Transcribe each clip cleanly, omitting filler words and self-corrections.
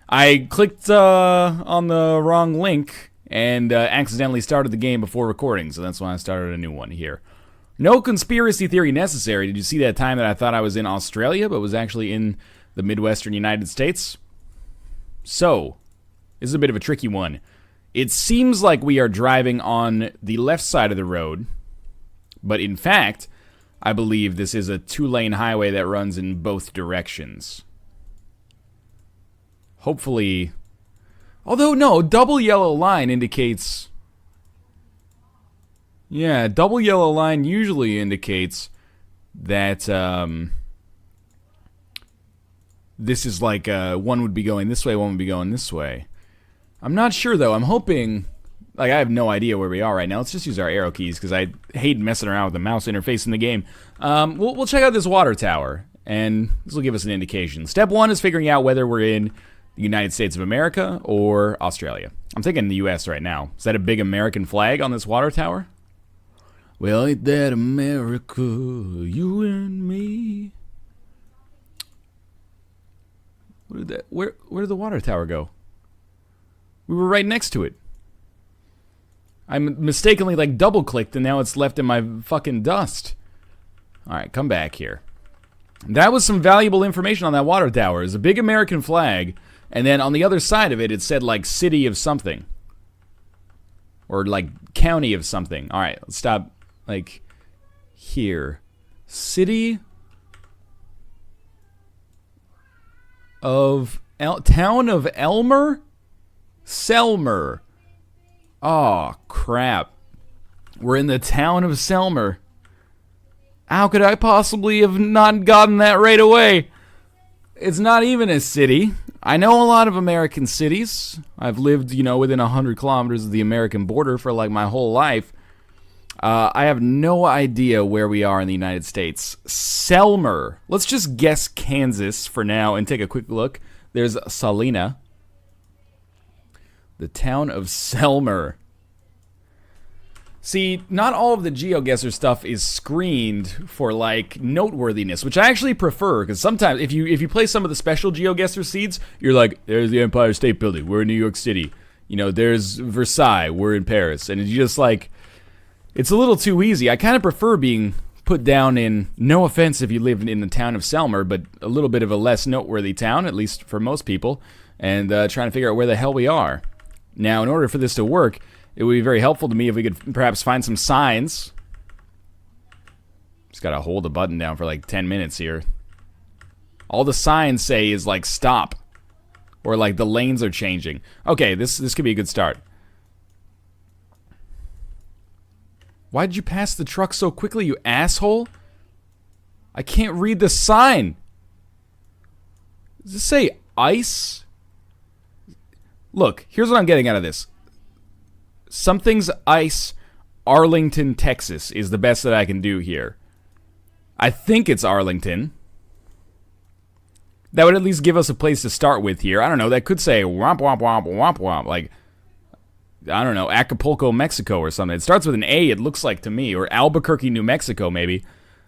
I clicked on the wrong link and accidentally started the game before recording, so that's why I started a new one here. No conspiracy theory necessary. Did you see that time that I thought I was in Australia, but was actually in the Midwestern United States? So, this is a bit of a tricky one. It seems like we are driving on the left side of the road, but in fact, I believe this is a 2-lane highway that runs in both directions. Hopefully... Although, no, double yellow line indicates... Yeah, double yellow line usually indicates that this is like one would be going this way, one would be going this way. I'm not sure, though. I'm hoping... Like, I have no idea where we are right now. Let's just use our arrow keys, because I hate messing around with the mouse interface in the game. We'll check out this water tower, and this will give us an indication. Step 1 is figuring out whether we're in the United States of America or Australia. I'm thinking the U.S. right now. Is that a big American flag on this water tower? Well, ain't that America, you and me? Where did the water tower go? We were right next to it. I mistakenly, like, double-clicked, and now it's left in my fucking dust. Alright, come back here. That was some valuable information on that water tower. It's a big American flag, and then on the other side of it, it said, like, city of something. Or, like, county of something. Alright, let's stop, like, here. City of... Town of Elmer? Selmer. Oh, crap. We're in the town of Selmer. How could I possibly have not gotten that right away? It's not even a city. I know a lot of American cities. I've lived, you know, within 100 kilometers of the American border for, like, my whole life. I have no idea where we are in the United States. Selmer. Let's just guess Kansas for now and take a quick look. There's Salina. The town of Selmer. See, not all of the GeoGuessr stuff is screened for, like, noteworthiness, which I actually prefer, because sometimes, if you play some of the special GeoGuessr seeds, you're like, there's the Empire State Building, we're in New York City. You know, there's Versailles, we're in Paris. And you just, like, it's a little too easy. I kind of prefer being put down in, no offense if you live in the town of Selmer, but a little bit of a less noteworthy town, at least for most people, and trying to figure out where the hell we are. Now, in order for this to work, it would be very helpful to me if we could perhaps find some signs. Just gotta hold the button down for like 10 minutes here. All the signs say is like stop. Or like the lanes are changing. Okay, this could be a good start. Why did you pass the truck so quickly, you asshole? I can't read the sign. Does this say ice? Look, here's what I'm getting out of this. Something's ice, Arlington, Texas is the best that I can do here. I think it's Arlington. That would at least give us a place to start with here. I don't know, that could say womp womp womp womp womp. Like, I don't know, Acapulco, Mexico or something. It starts with an A, it looks like to me. Or Albuquerque, New Mexico, maybe.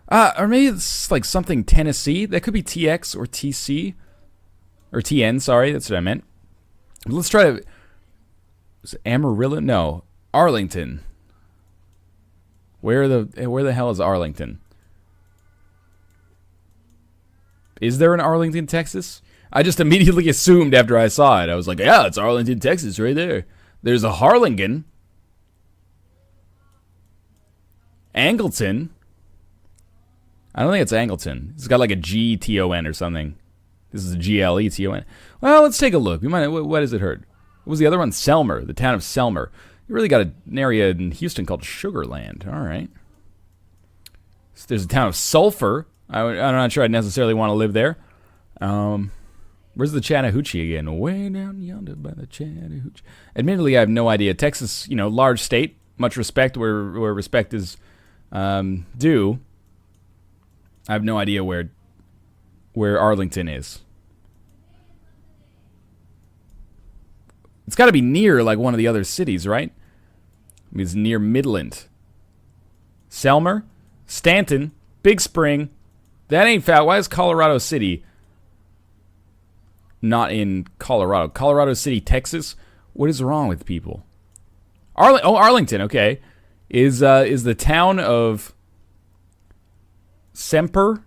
Or maybe it's like something Tennessee. That could be TX or TC. Or TN, sorry, that's what I meant. Let's try to... Is it Amarillo? No. Arlington. Where the hell is Arlington? Is there an Arlington, Texas? I just immediately assumed after I saw it. I was like, yeah, it's Arlington, Texas right there. There's a Harlingen. Angleton. I don't think it's Angleton. It's got like a G-T-O-N or something. This is a G-L-E-T-O-N. Well, let's take a look. We might. What has it heard? What was the other one? Selmer, the town of Selmer. You really got an area in Houston called Sugarland. All right. So there's a town of Sulphur. I'm not sure I'd necessarily want to live there. Where's the Chattahoochee again? Way down yonder by the Chattahoochee. Admittedly, I have no idea. Texas, you know, large state. Much respect where respect is due. I have no idea where Arlington is. It's got to be near, like, one of the other cities, right? I mean, it's near Midland. Selmer, Stanton, Big Spring. That ain't foul. Why is Colorado City? not in Colorado. Colorado City, Texas. What is wrong with people? Arlington. Okay, is the town of Selmer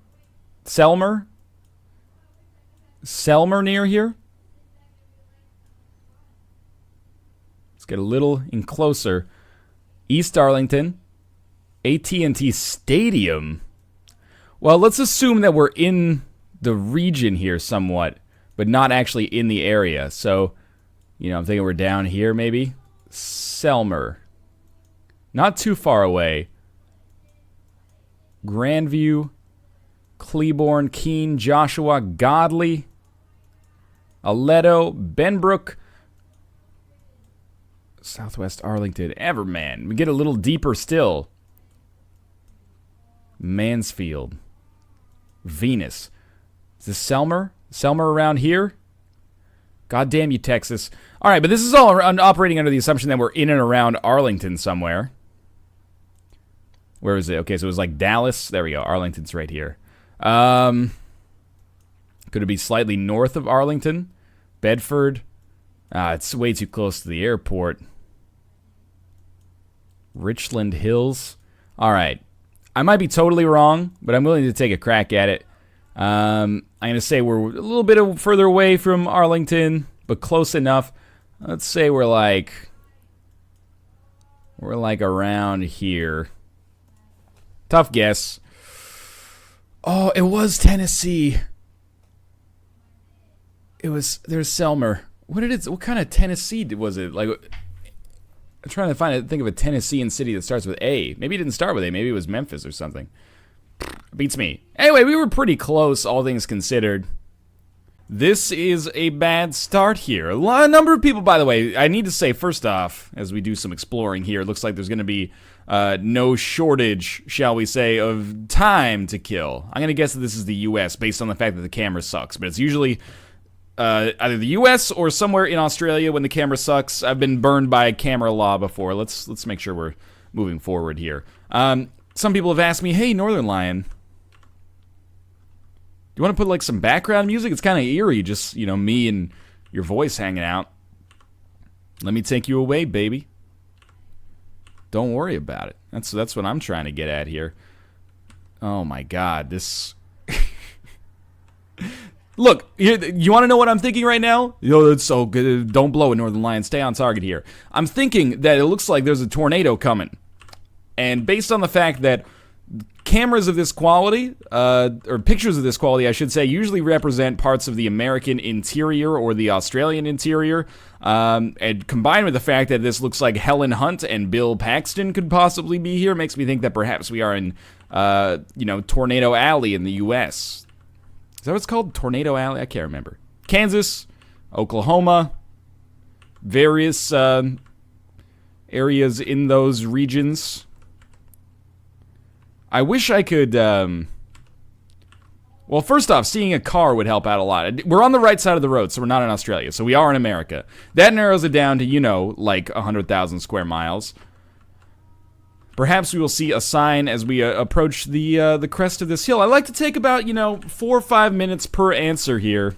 near here? Let's get a little in closer. East Arlington, AT&T Stadium. Well, let's assume that we're in the region here somewhat, but not actually in the area. So, I'm thinking we're down here maybe. Selmer. Not too far away. Grandview, Cleburne, Keene, Joshua, Godley, Aledo, Benbrook, Southwest Arlington, Everman. We get a little deeper still. Mansfield, Venus. Is this Selmer? Selmer around here? God damn you, Texas. All right, but this is all operating under the assumption that we're in and around Arlington somewhere. Where is it? Okay, so it was like Dallas. There we go. Arlington's right here. Could it be slightly north of Arlington? Bedford? It's way too close to the airport. Richland Hills? All right. I might be totally wrong, but I'm willing to take a crack at it. I'm going to say we're a little bit further away from Arlington, but close enough. Let's say we're like around here. Tough guess. Oh, it was Tennessee. There's Selmer. What kind of Tennessee was it? Like, I'm trying to think of a Tennessean city that starts with A. Maybe it didn't start with A. Maybe it was Memphis or something. Beats me. Anyway, we were pretty close, all things considered. This is a bad start here. A number of people, by the way, I need to say, first off, as we do some exploring here, it looks like there's going to be no shortage, shall we say, of time to kill. I'm going to guess that this is the U.S. based on the fact that the camera sucks, but it's usually either the U.S. or somewhere in Australia when the camera sucks. I've been burned by camera law before. Let's make sure we're moving forward here. Some people have asked me, hey, Northernlion, do you want to put like some background music? It's kind of eerie, just, me and your voice hanging out. Let me take you away, baby. Don't worry about it. That's what I'm trying to get at here. Oh my God, this... Look, you want to know what I'm thinking right now? That's so good. Don't blow it, Northernlion. Stay on target here. I'm thinking that it looks like there's a tornado coming. And based on the fact that cameras of this quality, or pictures of this quality, I should say, usually represent parts of the American interior or the Australian interior, and combined with the fact that this looks like Helen Hunt and Bill Paxton could possibly be here, makes me think that perhaps we are in, Tornado Alley in the U.S. Is that what it's called? Tornado Alley? I can't remember. Kansas, Oklahoma, various areas in those regions. I wish I could, well, first off, seeing a car would help out a lot. We're on the right side of the road, so we're not in Australia, so we are in America. That narrows it down to, like 100,000 square miles. Perhaps we will see a sign as we approach the crest of this hill. I like to take about, 4 or 5 minutes per answer here,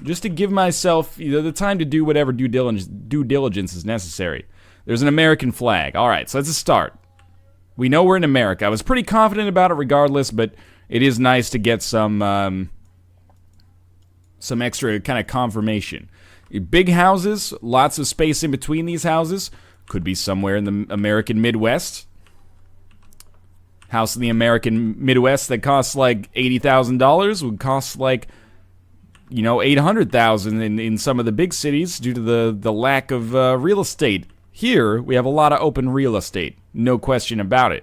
just to give myself the time to do whatever due diligence is necessary. There's an American flag. All right, so that's a start. We know we're in America. I was pretty confident about it regardless, but it is nice to get some extra kind of confirmation. Big houses, lots of space in between these houses. Could be somewhere in the American Midwest. House in the American Midwest that costs like $80,000 would cost like, $800,000 in some of the big cities due to the lack of real estate. Here, we have a lot of open real estate. No question about it.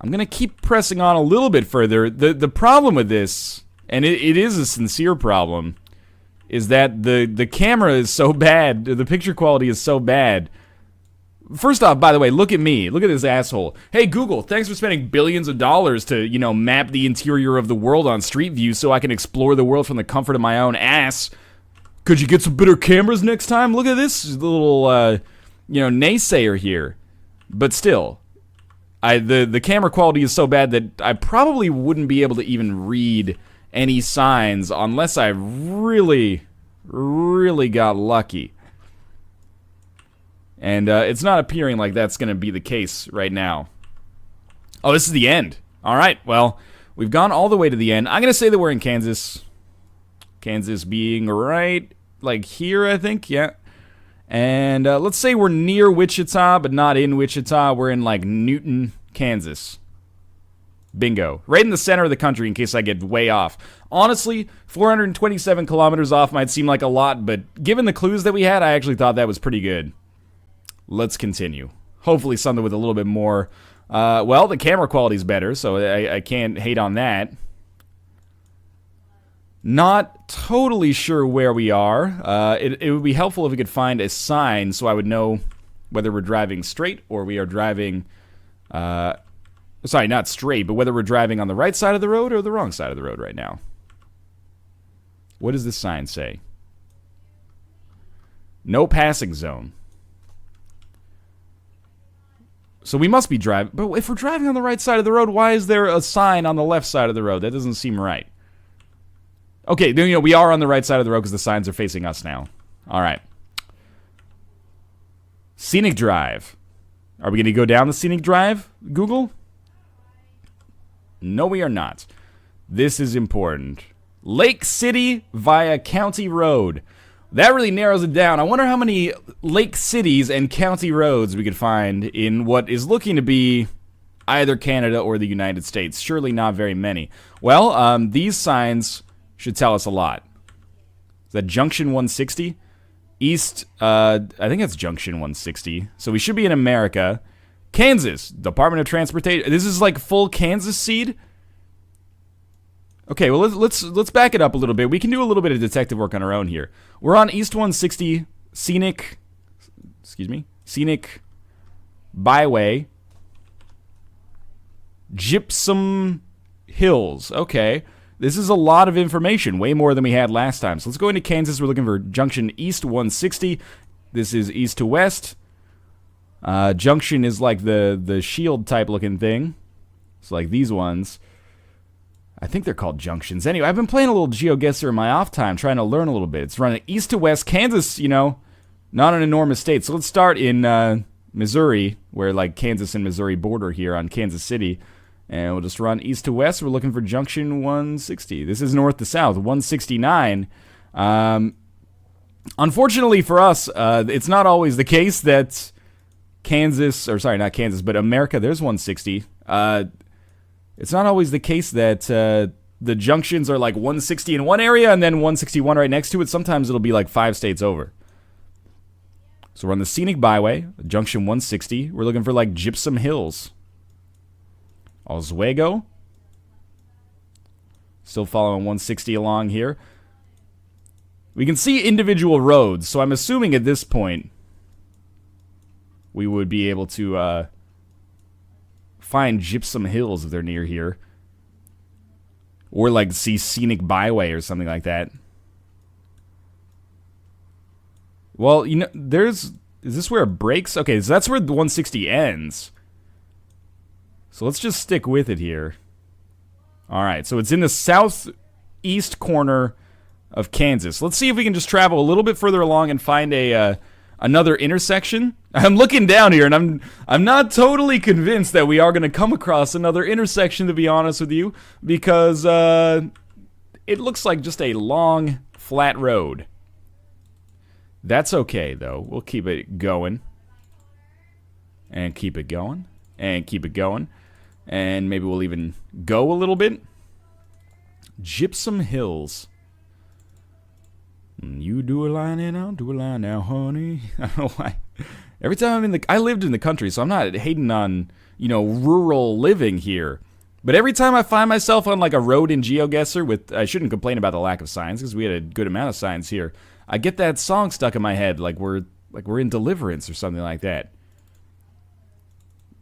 I'm going to keep pressing on a little bit further. The problem with this, and it is a sincere problem, is that the camera is so bad, the picture quality is so bad. First off, by the way, look at me. Look at this asshole. Hey, Google, thanks for spending billions of dollars to, map the interior of the world on Street View so I can explore the world from the comfort of my own ass. Could you get some better cameras next time? Look at this little, naysayer here. But still, the camera quality is so bad that I probably wouldn't be able to even read any signs unless I really, really got lucky. And it's not appearing like that's going to be the case right now. Oh, this is the end. All right, well, we've gone all the way to the end. I'm going to say that we're in Kansas. Kansas being right, like here, I think, yeah. And let's say we're near Wichita, but not in Wichita. We're in, like, Newton, Kansas. Bingo. Right in the center of the country in case I get way off. Honestly, 427 kilometers off might seem like a lot, but given the clues that we had, I actually thought that was pretty good. Let's continue. Hopefully something with a little bit more. Well, the camera quality's better, so I can't hate on that. Not totally sure where we are. It would be helpful if we could find a sign so I would know whether we're driving straight or we are driving... sorry, not straight, but whether we're driving on the right side of the road or the wrong side of the road right now. What does this sign say? No passing zone. So we must be driving... But if we're driving on the right side of the road, why is there a sign on the left side of the road? That doesn't seem right. Okay, you know, we are on the right side of the road because the signs are facing us now. All right. Scenic Drive. Are we going to go down the Scenic Drive, Google? No, we are not. This is important. Lake City via County Road. That really narrows it down. I wonder how many lake cities and county roads we could find in what is looking to be either Canada or the United States. Surely not very many. Well, these signs should tell us a lot. Is that Junction 160? East, I think that's Junction 160. So we should be in America. Kansas, Department of Transportation. This is like full Kansas seed? Okay, well, let's back it up a little bit. We can do a little bit of detective work on our own here. We're on East 160, Scenic Byway, Gypsum Hills. Okay, this is a lot of information, way more than we had last time. So let's go into Kansas. We're looking for Junction East 160. This is east to west. Junction is like the shield type looking thing. It's like these ones. I think they're called junctions. Anyway, I've been playing a little GeoGuessr in my off time, trying to learn a little bit. It's running east to west. Kansas, you know, not an enormous state. So let's start in Missouri, where like Kansas and Missouri border here on Kansas City. And we'll just run east to west. We're looking for Junction 160. This is north to south, 169. Unfortunately for us, it's not always the case that Kansas, or sorry, not Kansas, but America, there's 160. It's not always the case that the junctions are like 160 in one area and then 161 right next to it. Sometimes it'll be like 5 states over. So we're on the Scenic Byway, Junction 160. We're looking for like Gypsum Hills. Oswego. Still following 160 along here. We can see individual roads, so I'm assuming at this point we would be able to find Gypsum Hills if they're near here. Or like see Scenic Byway or something like that. Well, you know, is this where it breaks? Okay, so that's where the 160 ends. So let's just stick with it here. Alright, so it's in the southeast corner of Kansas. Let's see if we can just travel a little bit further along and find another intersection. I'm looking down here, and I'm not totally convinced that we are going to come across another intersection, to be honest with you, because it looks like just a long, flat road. That's okay, though. We'll keep it going. And keep it going. And keep it going. And maybe we'll even go a little bit. Gypsum Hills. You do a line and I'll do a line now, honey. I don't know why. Every time I lived in the country, so I'm not hating on, you know, rural living here. But every time I find myself on like a road in GeoGuessr I shouldn't complain about the lack of signs because we had a good amount of signs here. I get that song stuck in my head, like we're in Deliverance or something like that.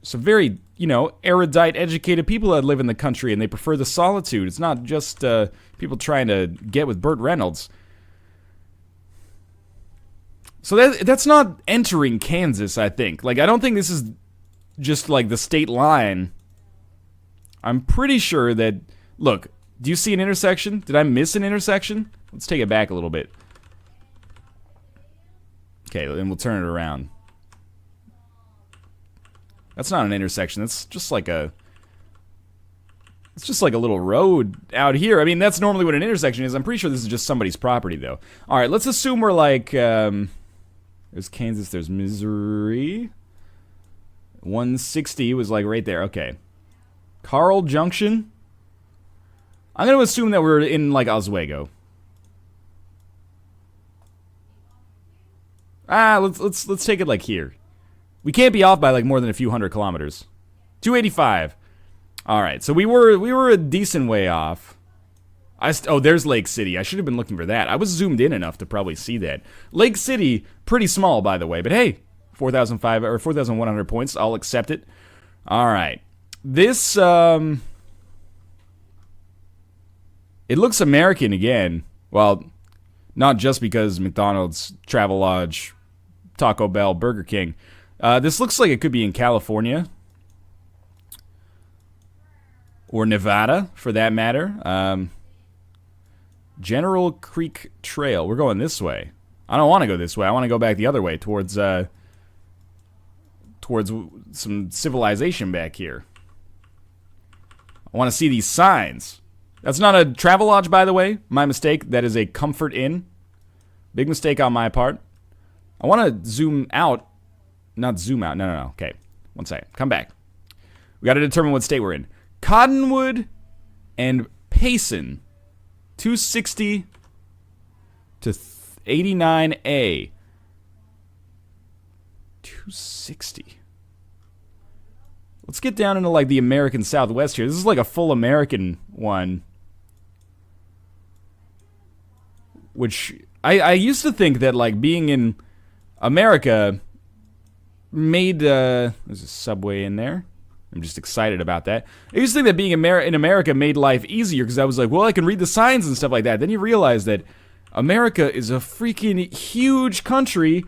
So very, you know, erudite, educated people that live in the country, and they prefer the solitude. It's not just people trying to get with Burt Reynolds. So that's not entering Kansas, I think. Like, I don't think this is just like the state line. I'm pretty sure that, look, Do you see an intersection? Did I miss an intersection? Let's take it back a little bit. Okay, then we'll turn it around. That's not an intersection. That's just like a... It's just like a little road out here. I mean, that's normally what an intersection is. I'm pretty sure this is just somebody's property, though. All right, let's assume we're like... there's Kansas, there's Missouri. 160 was like right there. Okay. Carl Junction. I'm going to assume that we're in like Oswego. Let's take it like here. We can't be off by like more than a few hundred kilometers. 285. All right, so we were a decent way off. Oh, there's Lake City. I should have been looking for that. I was zoomed in enough to probably see that. Lake City, pretty small, by the way, but hey, 4,005 or 4,100 points. I'll accept it. All right, this it looks American again. Well, not just because McDonald's, Travelodge, Taco Bell, Burger King. This looks like it could be in California. Or Nevada, for that matter. General Creek Trail. We're going this way. I don't want to go this way. I want to go back the other way towards some civilization back here. I want to see these signs. That's not a Travelodge, by the way. My mistake. That is a Comfort Inn. Big mistake on my part. I want to zoom out. Not zoom out. No. Okay. One second. Come back. We got to determine what state we're in. Cottonwood and Payson. 260 to 89A. 260. Let's get down into like the American Southwest here. This is like a full American one. Which I used to think that like being in America made there's a subway in there. I'm just excited about that. I used to think that being in America made life easier because I was like, well, I can read the signs and stuff like that. Then you realize that America is a freaking huge country.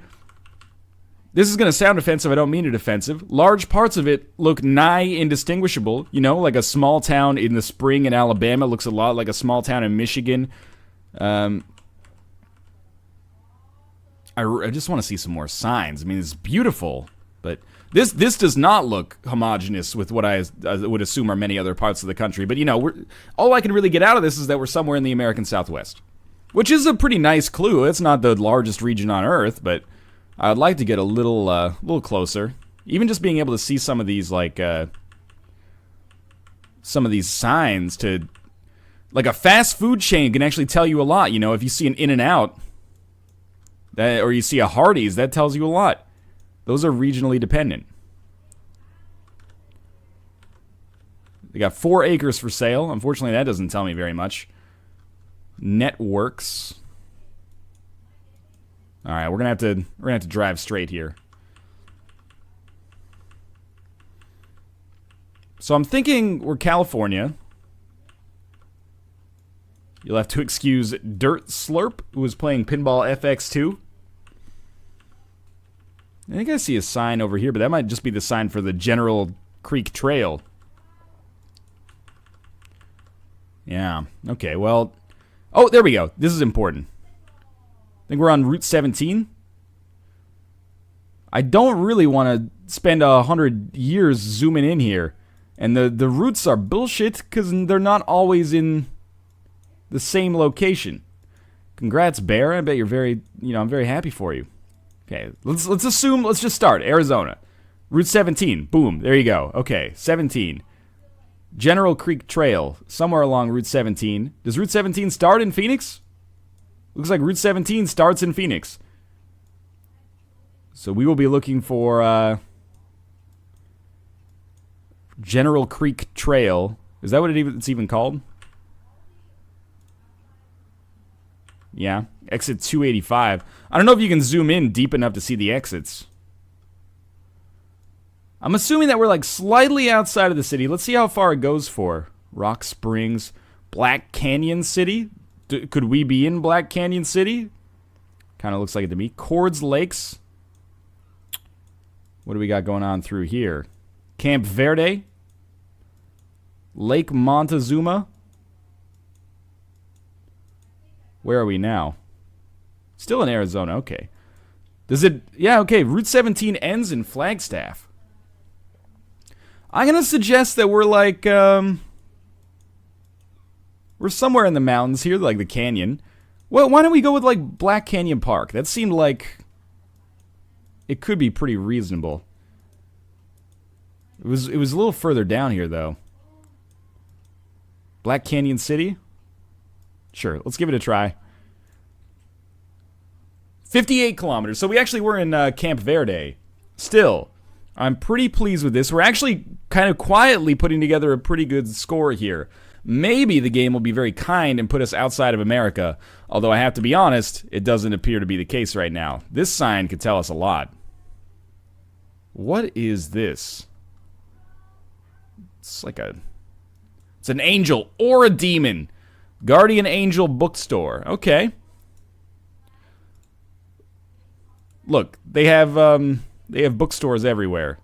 This is going to sound offensive. I don't mean it offensive. Large parts of it look nigh indistinguishable. You know, like a small town in the spring in Alabama looks a lot like a small town in Michigan. I just want to see some more signs. I mean, it's beautiful, but this does not look homogenous with what I would assume are many other parts of the country. But, you know, all I can really get out of this is that we're somewhere in the American Southwest, which is a pretty nice clue. It's not the largest region on Earth, but I'd like to get a little closer. Even just being able to see some of these, like, some of these signs to... Like, a fast food chain can actually tell you a lot, you know, if you see an In-N-Out, or you see a Hardee's, that tells you a lot. Those are regionally dependent. They got 4 acres for sale. Unfortunately, that doesn't tell me very much. Networks. All right, we're gonna have to drive straight here. So I'm thinking we're California. You'll have to excuse Dirt Slurp, who was playing Pinball FX2. I think I see a sign over here, but that might just be the sign for the General Creek Trail. Yeah, okay, well... Oh, there we go. This is important. I think we're on Route 17. I don't really want to spend 100 years zooming in here. And the routes are bullshit because they're not always in the same location. Congrats, Bear. I bet you're I'm very happy for you. Okay, let's assume, let's just start. Arizona. Route 17. Boom. There you go. Okay, 17. General Creek Trail. Somewhere along Route 17. Does Route 17 start in Phoenix? Looks like Route 17 starts in Phoenix. So we will be looking for General Creek Trail. Is that what it's even called? Yeah, exit 285. I don't know if you can zoom in deep enough to see the exits. I'm assuming that we're like slightly outside of the city. Let's see how far it goes for. Rock Springs, Black Canyon City. Could we be in Black Canyon City? Kind of looks like it to me. Cords Lakes. What do we got going on through here? Camp Verde. Lake Montezuma. Where are we now? Still in Arizona, okay. Does it... Yeah, okay, Route 17 ends in Flagstaff. I'm gonna suggest that we're like, we're somewhere in the mountains here, like the canyon. Well, why don't we go with, like, Black Canyon Park? That seemed like... It could be pretty reasonable. It was a little further down here, though. Black Canyon City? Sure, let's give it a try. 58 kilometers. So we actually were in Camp Verde. Still, I'm pretty pleased with this. We're actually kind of quietly putting together a pretty good score here. Maybe the game will be very kind and put us outside of America. Although I have to be honest, it doesn't appear to be the case right now. This sign could tell us a lot. What is this? It's like a... It's an angel or a demon. Guardian Angel Bookstore. Okay. Look, they have bookstores everywhere.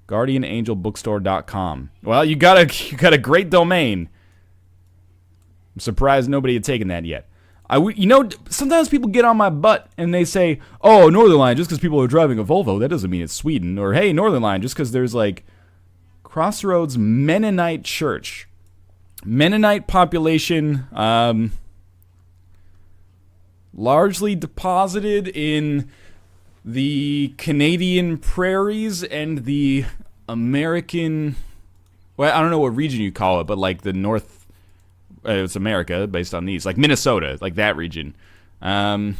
GuardianAngelBookstore.com. Well, you got a great domain. I'm surprised nobody had taken that yet. You know, sometimes people get on my butt and they say, "Oh, Northernlion, just because people are driving a Volvo, that doesn't mean it's Sweden." Or, "Hey, Northernlion, just because there's like Crossroads Mennonite Church, Mennonite population, largely deposited in the Canadian prairies and the American, well, I don't know what region you call it, but like the North, it's America based on these, like Minnesota, like that region. But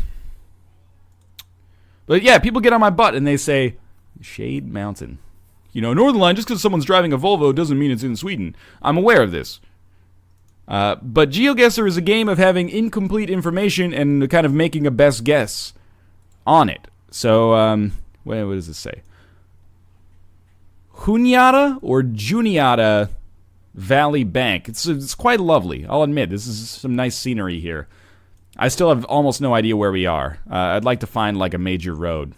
yeah, people get on my butt and they say, Shade Mountain. You know, Northernlion, just because someone's driving a Volvo doesn't mean it's in Sweden. I'm aware of this. But GeoGuessr is a game of having incomplete information and kind of making a best guess on it. So, what does this say? Juniata or Juniata Valley Bank. It's quite lovely, I'll admit. This is some nice scenery here. I still have almost no idea where we are. I'd like to find like a major road.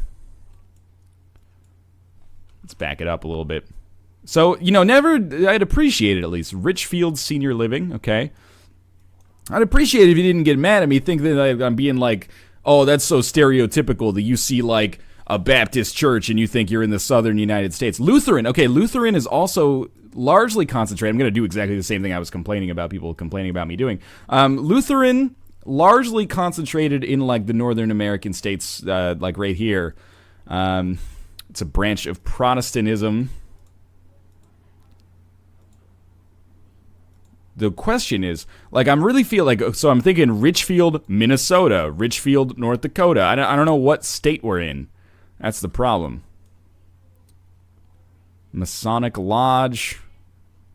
Let's back it up a little bit. So, you know, I'd appreciate it at least. Richfield Senior Living, okay. I'd appreciate it if you didn't get mad at me, think that I'm being like, oh, that's so stereotypical that you see like a Baptist church and you think you're in the southern United States. Lutheran, okay, Lutheran is also largely concentrated. I'm going to do exactly the same thing I was complaining about people complaining about me doing. Lutheran, largely concentrated in like the northern American states, like right here. It's a branch of Protestantism. The question is, like, I'm really feel like, so I'm thinking Richfield, Minnesota, Richfield, North Dakota. I don't know what state we're in. That's the problem. Masonic Lodge,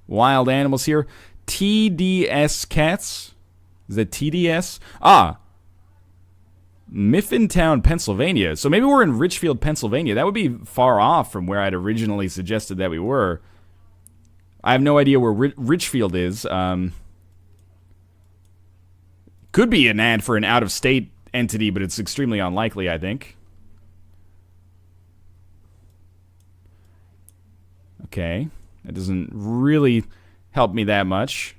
wild animals here. TDS cats. Is that TDS? Miffintown, Pennsylvania. So maybe we're in Richfield, Pennsylvania. That would be far off from where I'd originally suggested that we were. I have no idea where Richfield is. Could be an ad for an out-of-state entity, but it's extremely unlikely, I think. Okay. That doesn't really help me that much.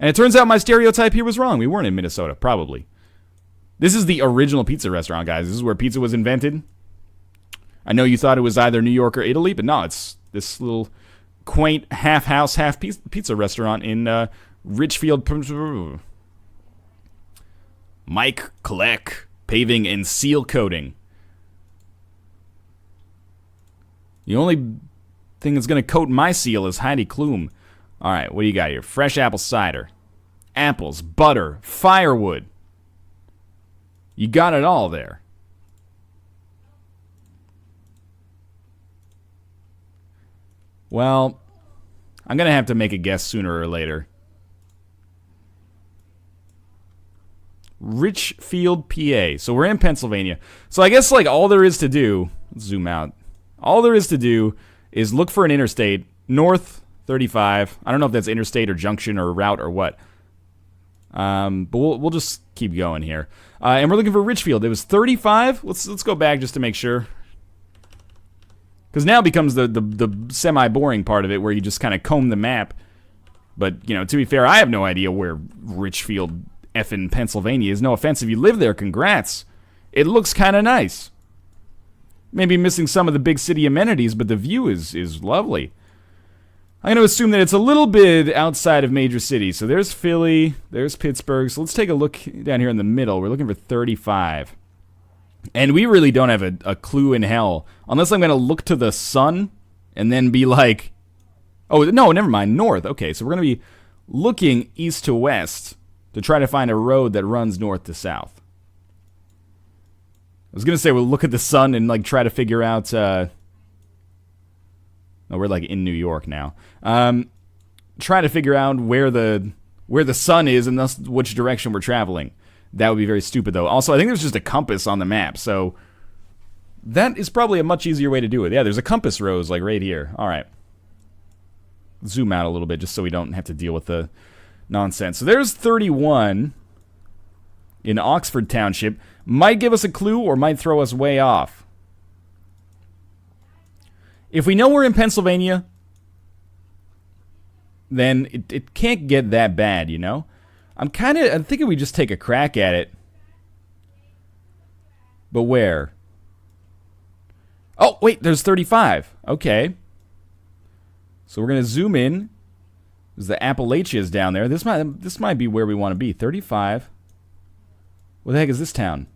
And it turns out my stereotype here was wrong. We weren't in Minnesota, probably. This is the original pizza restaurant, guys. This is where pizza was invented. I know you thought it was either New York or Italy, but no, it's this little quaint half-house, half-pizza restaurant in Richfield. Mike Kleck, paving and seal coating. The only thing that's going to coat my seal is Heidi Klum. All right, what do you got here? Fresh apple cider, apples, butter, firewood. You got it all there. Well, I'm going to have to make a guess sooner or later. Richfield, PA. So we're in Pennsylvania. So I guess like all there is to do, let's zoom out. All there is to do is look for an interstate, North 35. I don't know if that's interstate or junction or route or what. But we'll just keep going here. And we're looking for Richfield. It was 35. Let's go back just to make sure. Because now becomes the semi-boring part of it where you just kind of comb the map. But, you know, to be fair, I have no idea where Richfield, effing Pennsylvania is. No offense if you live there, congrats. It looks kind of nice. Maybe missing some of the big city amenities, but the view is lovely. I'm going to assume that it's a little bit outside of major cities. So there's Philly, there's Pittsburgh. So let's take a look down here in the middle. We're looking for 35. And we really don't have a clue in hell. Unless I'm going to look to the sun and then be like, oh, no, never mind, north. Okay, so we're going to be looking east to west to try to find a road that runs north to south. I was going to say we'll look at the sun and like try to figure out... no, we're like in New York now. Try to figure out where the sun is and thus which direction we're traveling. That would be very stupid, though. Also, I think there's just a compass on the map, so that is probably a much easier way to do it. Yeah, there's a compass rose, like, right here. All right. Zoom out a little bit just so we don't have to deal with the nonsense. So there's 31 in Oxford Township. Might give us a clue or might throw us way off. If we know we're in Pennsylvania, then it can't get that bad, you know? I'm thinking we just take a crack at it. But where? Oh, wait, there's 35. Okay. So we're going to zoom in. There's the Appalachians down there. This might be where we want to be. 35. What the heck is this town?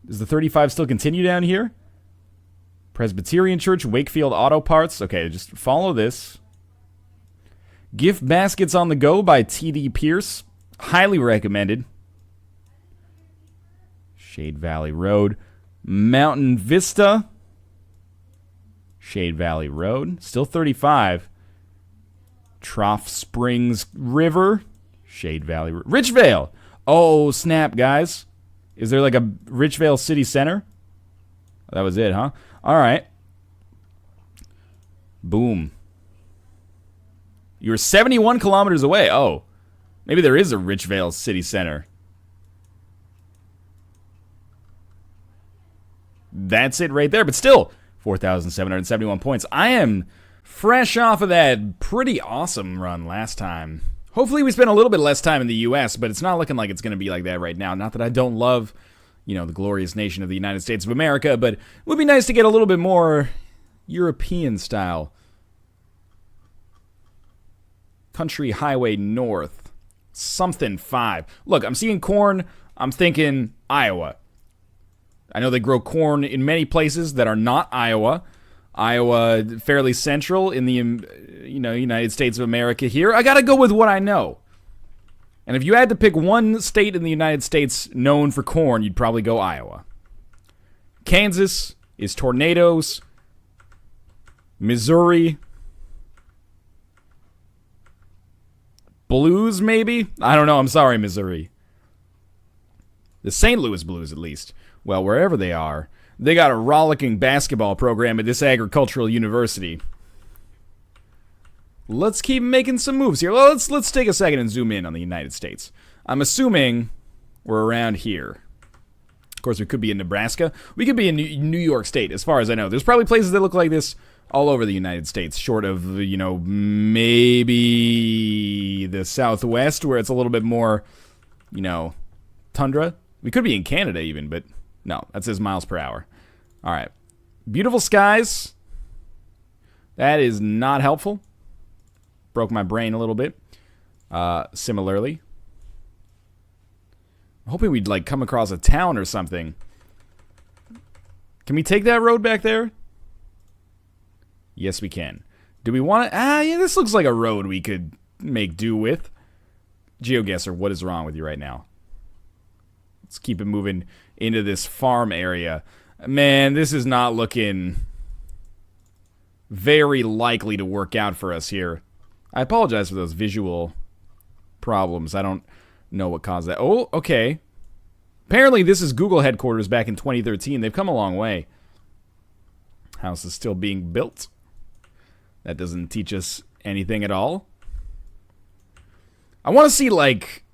Does the 35 still continue down here? Presbyterian Church, Wakefield Auto Parts. Okay, just follow this. Gift Baskets on the Go by T.D. Pierce. Highly recommended. Shade Valley Road. Mountain Vista. Shade Valley Road. Still 35. Trough Springs River. Shade Valley Road. Richvale. Oh, snap, guys. Is there like a Richvale City Center? That was it, huh? All right. Boom. You're 71 kilometers away. Oh, maybe there is a Richvale City Center. That's it right there. But still, 4,771 points. I am fresh off of that pretty awesome run last time. Hopefully we spent a little bit less time in the U.S., but it's not looking like it's going to be like that right now. Not that I don't love, you know, the glorious nation of the United States of America, but it would be nice to get a little bit more European style. Country Highway North. Something 5. Look, I'm seeing corn. I'm thinking Iowa. I know they grow corn in many places that are not Iowa. Iowa, fairly central in the United States of America here. I gotta go with what I know. And if you had to pick one state in the United States known for corn, you'd probably go Iowa. Kansas is tornadoes. Missouri... Blues, maybe? I don't know. I'm sorry, Missouri. The St. Louis Blues, at least. Well, wherever they are, they got a rollicking basketball program at this agricultural university. Let's keep making some moves here. Well, let's take a second and zoom in on the United States. I'm assuming we're around here. Of course, we could be in Nebraska. We could be in New York State, as far as I know. There's probably places that look like this all over the United States, short of, you know, maybe the Southwest, where it's a little bit more, you know, tundra. We could be in Canada even, but no, that says miles per hour. All right. Beautiful skies. That is not helpful. Broke my brain a little bit. Similarly. I'm hoping we'd, like, come across a town or something. Can we take that road back there? Yes, we can. Do we want to... yeah, this looks like a road we could make do with. GeoGuessr, what is wrong with you right now? Let's keep it moving into this farm area. Man, this is not looking very likely to work out for us here. I apologize for those visual problems. I don't know what caused that. Oh, okay. Apparently this is Google headquarters back in 2013. They've come a long way. House is still being built. That doesn't teach us anything at all. I want to see, like...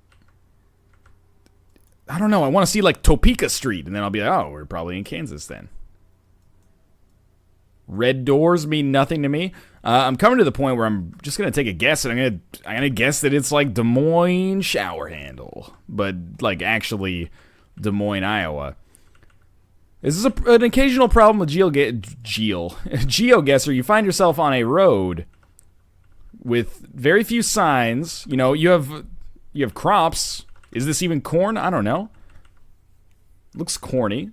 I don't know. I want to see, like, Topeka Street. And then I'll be like, oh, we're probably in Kansas then. Red doors mean nothing to me. I'm coming to the point where I'm just gonna take a guess, and I'm gonna guess that it's like Des Moines shower handle, but like actually Des Moines, Iowa. This is an occasional problem with GeoGuessr. You find yourself on a road with very few signs. You know, you have crops. Is this even corn? I don't know. Looks corny.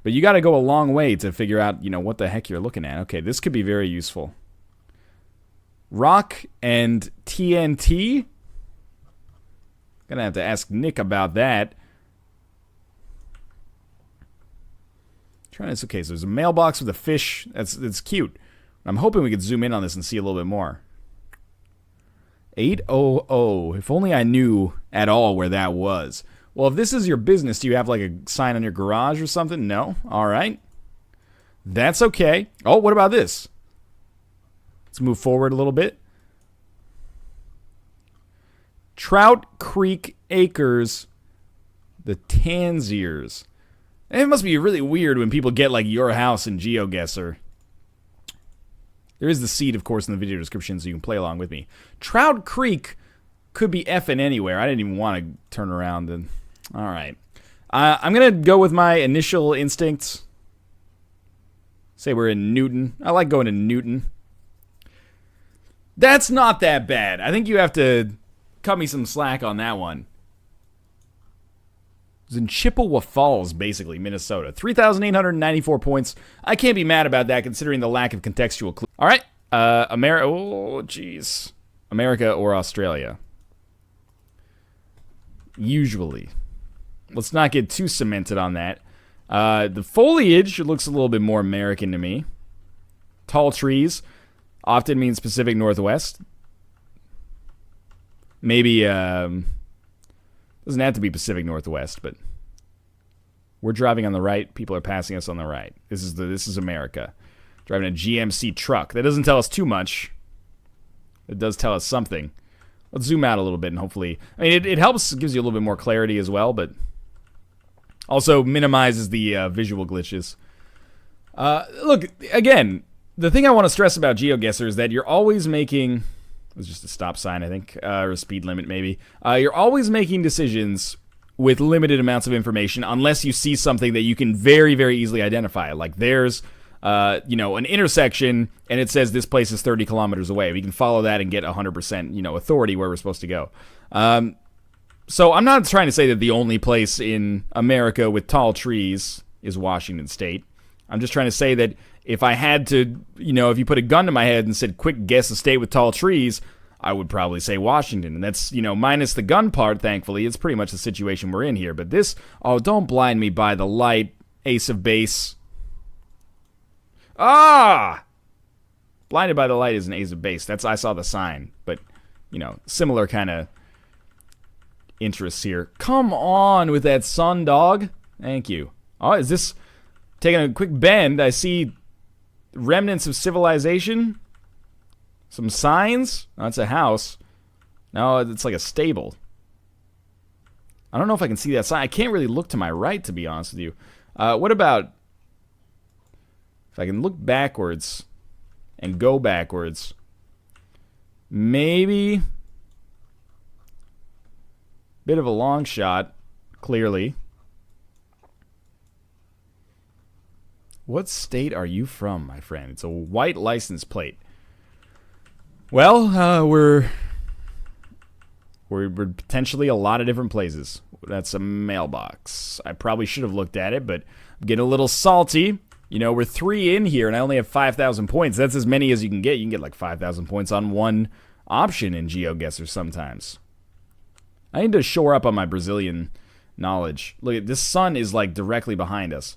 But you got to go a long way to figure out, you know, what the heck you're looking at. Okay, this could be very useful. Rock and TNT? Gonna have to ask Nick about that. Okay, so there's a mailbox with a fish. That's cute. I'm hoping we could zoom in on this and see a little bit more. 800. If only I knew at all where that was. Well, if this is your business, do you have like a sign on your garage or something? No? All right. That's okay. Oh, what about this? Let's move forward a little bit. Trout Creek Acres, the Tansiers. It must be really weird when people get like your house in GeoGuessr. There is the seed, of course, in the video description, so you can play along with me. Trout Creek could be effing anywhere. I didn't even want to turn around. And all right. I'm going to go with my initial instincts. Say we're in Newton. I like going to Newton. That's not that bad. I think you have to cut me some slack on that one. It's in Chippewa Falls, basically, Minnesota. 3,894 points. I can't be mad about that, considering the lack of contextual clue. All right. America. Oh, jeez. America or Australia. Usually. Let's not get too cemented on that. The foliage looks a little bit more American to me. Tall trees often means Pacific Northwest. Maybe, doesn't have to be Pacific Northwest, but we're driving on the right. People are passing us on the right. This is America. Driving a GMC truck. That doesn't tell us too much. It does tell us something. Let's zoom out a little bit and hopefully... I mean, it helps, gives you a little bit more clarity as well, but also minimizes the visual glitches. Look, again, the thing I want to stress about GeoGuessr is that you're always making... It was just a stop sign, I think, or a speed limit, maybe. You're always making decisions with limited amounts of information unless you see something that you can very, very easily identify. Like there's... an intersection, and it says this place is 30 kilometers away. We can follow that and get 100%, authority where we're supposed to go. So I'm not trying to say that the only place in America with tall trees is Washington State. I'm just trying to say that if I had to, if you put a gun to my head and said, quick guess a state with tall trees, I would probably say Washington. And that's, minus the gun part, thankfully. It's pretty much the situation we're in here. But this, don't blind me by the light, ace of base. Ah! Blinded by the light is an ace of base. I saw the sign, but, similar kind of interests here. Come on with that sun, dog. Thank you. Oh, is this taking a quick bend? I see remnants of civilization. Some signs. Oh, it's a house. No, it's like a stable. I don't know if I can see that sign. I can't really look to my right, to be honest with you. What about... If I can look backwards and go backwards, maybe bit of a long shot, clearly. What state are you from, my friend? It's a white license plate. Well, we're potentially a lot of different places. That's a mailbox. I probably should have looked at it, but I'm getting a little salty. We're 3 in here, and I only have 5,000 points. That's as many as you can get. You can get like 5,000 points on one option in GeoGuessr sometimes. I need to shore up on my Brazilian knowledge. Look, this sun is like directly behind us.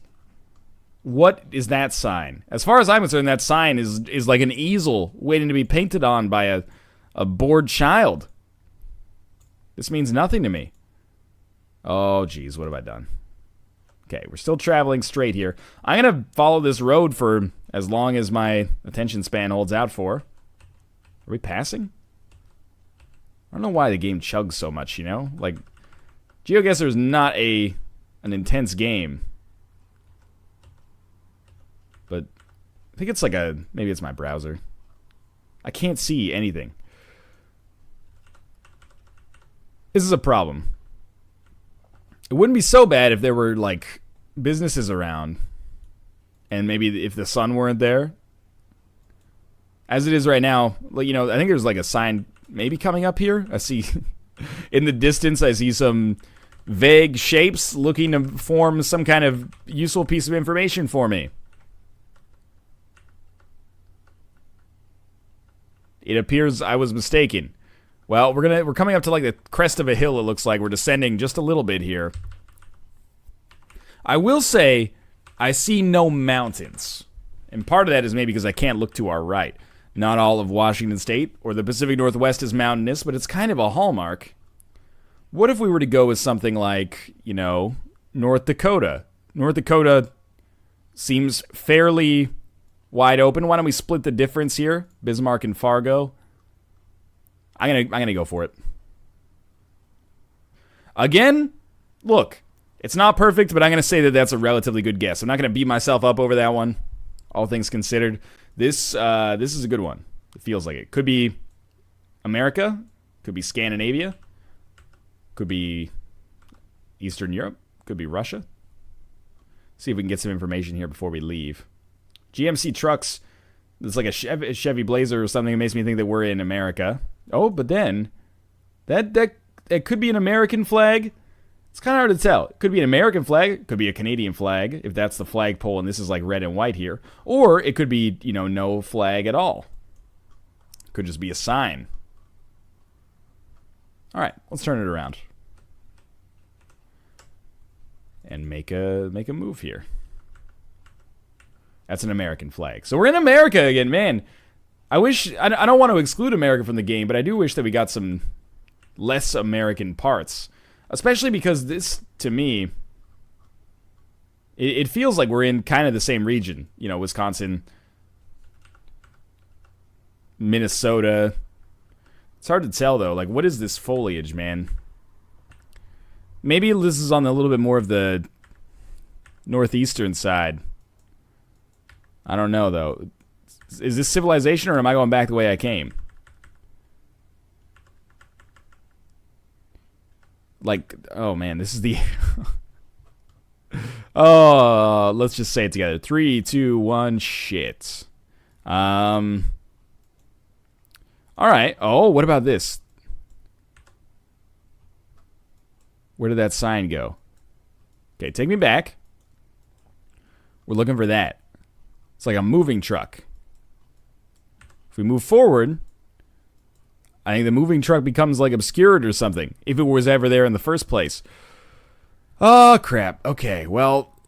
What is that sign? As far as I'm concerned, that sign is like an easel waiting to be painted on by a bored child. This means nothing to me. Oh, geez, what have I done? Okay, we're still traveling straight here. I'm going to follow this road for as long as my attention span holds out for. Are we passing? I don't know why the game chugs so much, Like, GeoGuessr is not an intense game. think it's like maybe it's my browser. I can't see anything. This is a problem. It wouldn't be so bad if there were, like, businesses around. And maybe if the sun weren't there. As it is right now, like, you know, I think there's like a sign maybe coming up here. I see in the distance, I see some vague shapes looking to form some kind of useful piece of information for me. It appears I was mistaken. Well, we're coming up to like the crest of a hill, it looks like. We're descending just a little bit here. I will say I see no mountains. And part of that is maybe because I can't look to our right. Not all of Washington State or the Pacific Northwest is mountainous, but it's kind of a hallmark. What if we were to go with something like, you know, North Dakota? North Dakota seems fairly wide open. Why don't we split the difference here? Bismarck and Fargo. I'm gonna go for it. Again, look, it's not perfect, but I'm gonna say that that's a relatively good guess. I'm not gonna beat myself up over that one. All things considered, this is a good one. It feels like it. Could be America, could be Scandinavia, could be Eastern Europe, could be Russia. See if we can get some information here before we leave. GMC trucks. It's like a Chevy Blazer or something. It makes me think that we're in America. Oh, but then that could be an American flag. It's kind of hard to tell. It could be an American flag. It could be a Canadian flag, if that's the flagpole and this is like red and white here. Or it could be, you know, no flag at all. It could just be a sign. All right, let's turn it around. And make a move here. That's an American flag. So we're in America again, man. I don't want to exclude America from the game, but I do wish that we got some less American parts. Especially because this, to me, it feels like we're in kind of the same region. You know, Wisconsin, Minnesota. It's hard to tell, though. Like, what is this foliage, man? Maybe this is on a little bit more of the northeastern side. I don't know, though. Is this civilization, or am I going back the way I came? Like, oh man, this is the... Oh, let's just say it together. 3, 2, 1, shit. Alright. Oh, what about this? Where did that sign go? Okay, take me back. We're looking for that. It's like a moving truck. If we move forward, I think the moving truck becomes like obscured or something, if it was ever there in the first place. Oh, crap. Okay, well,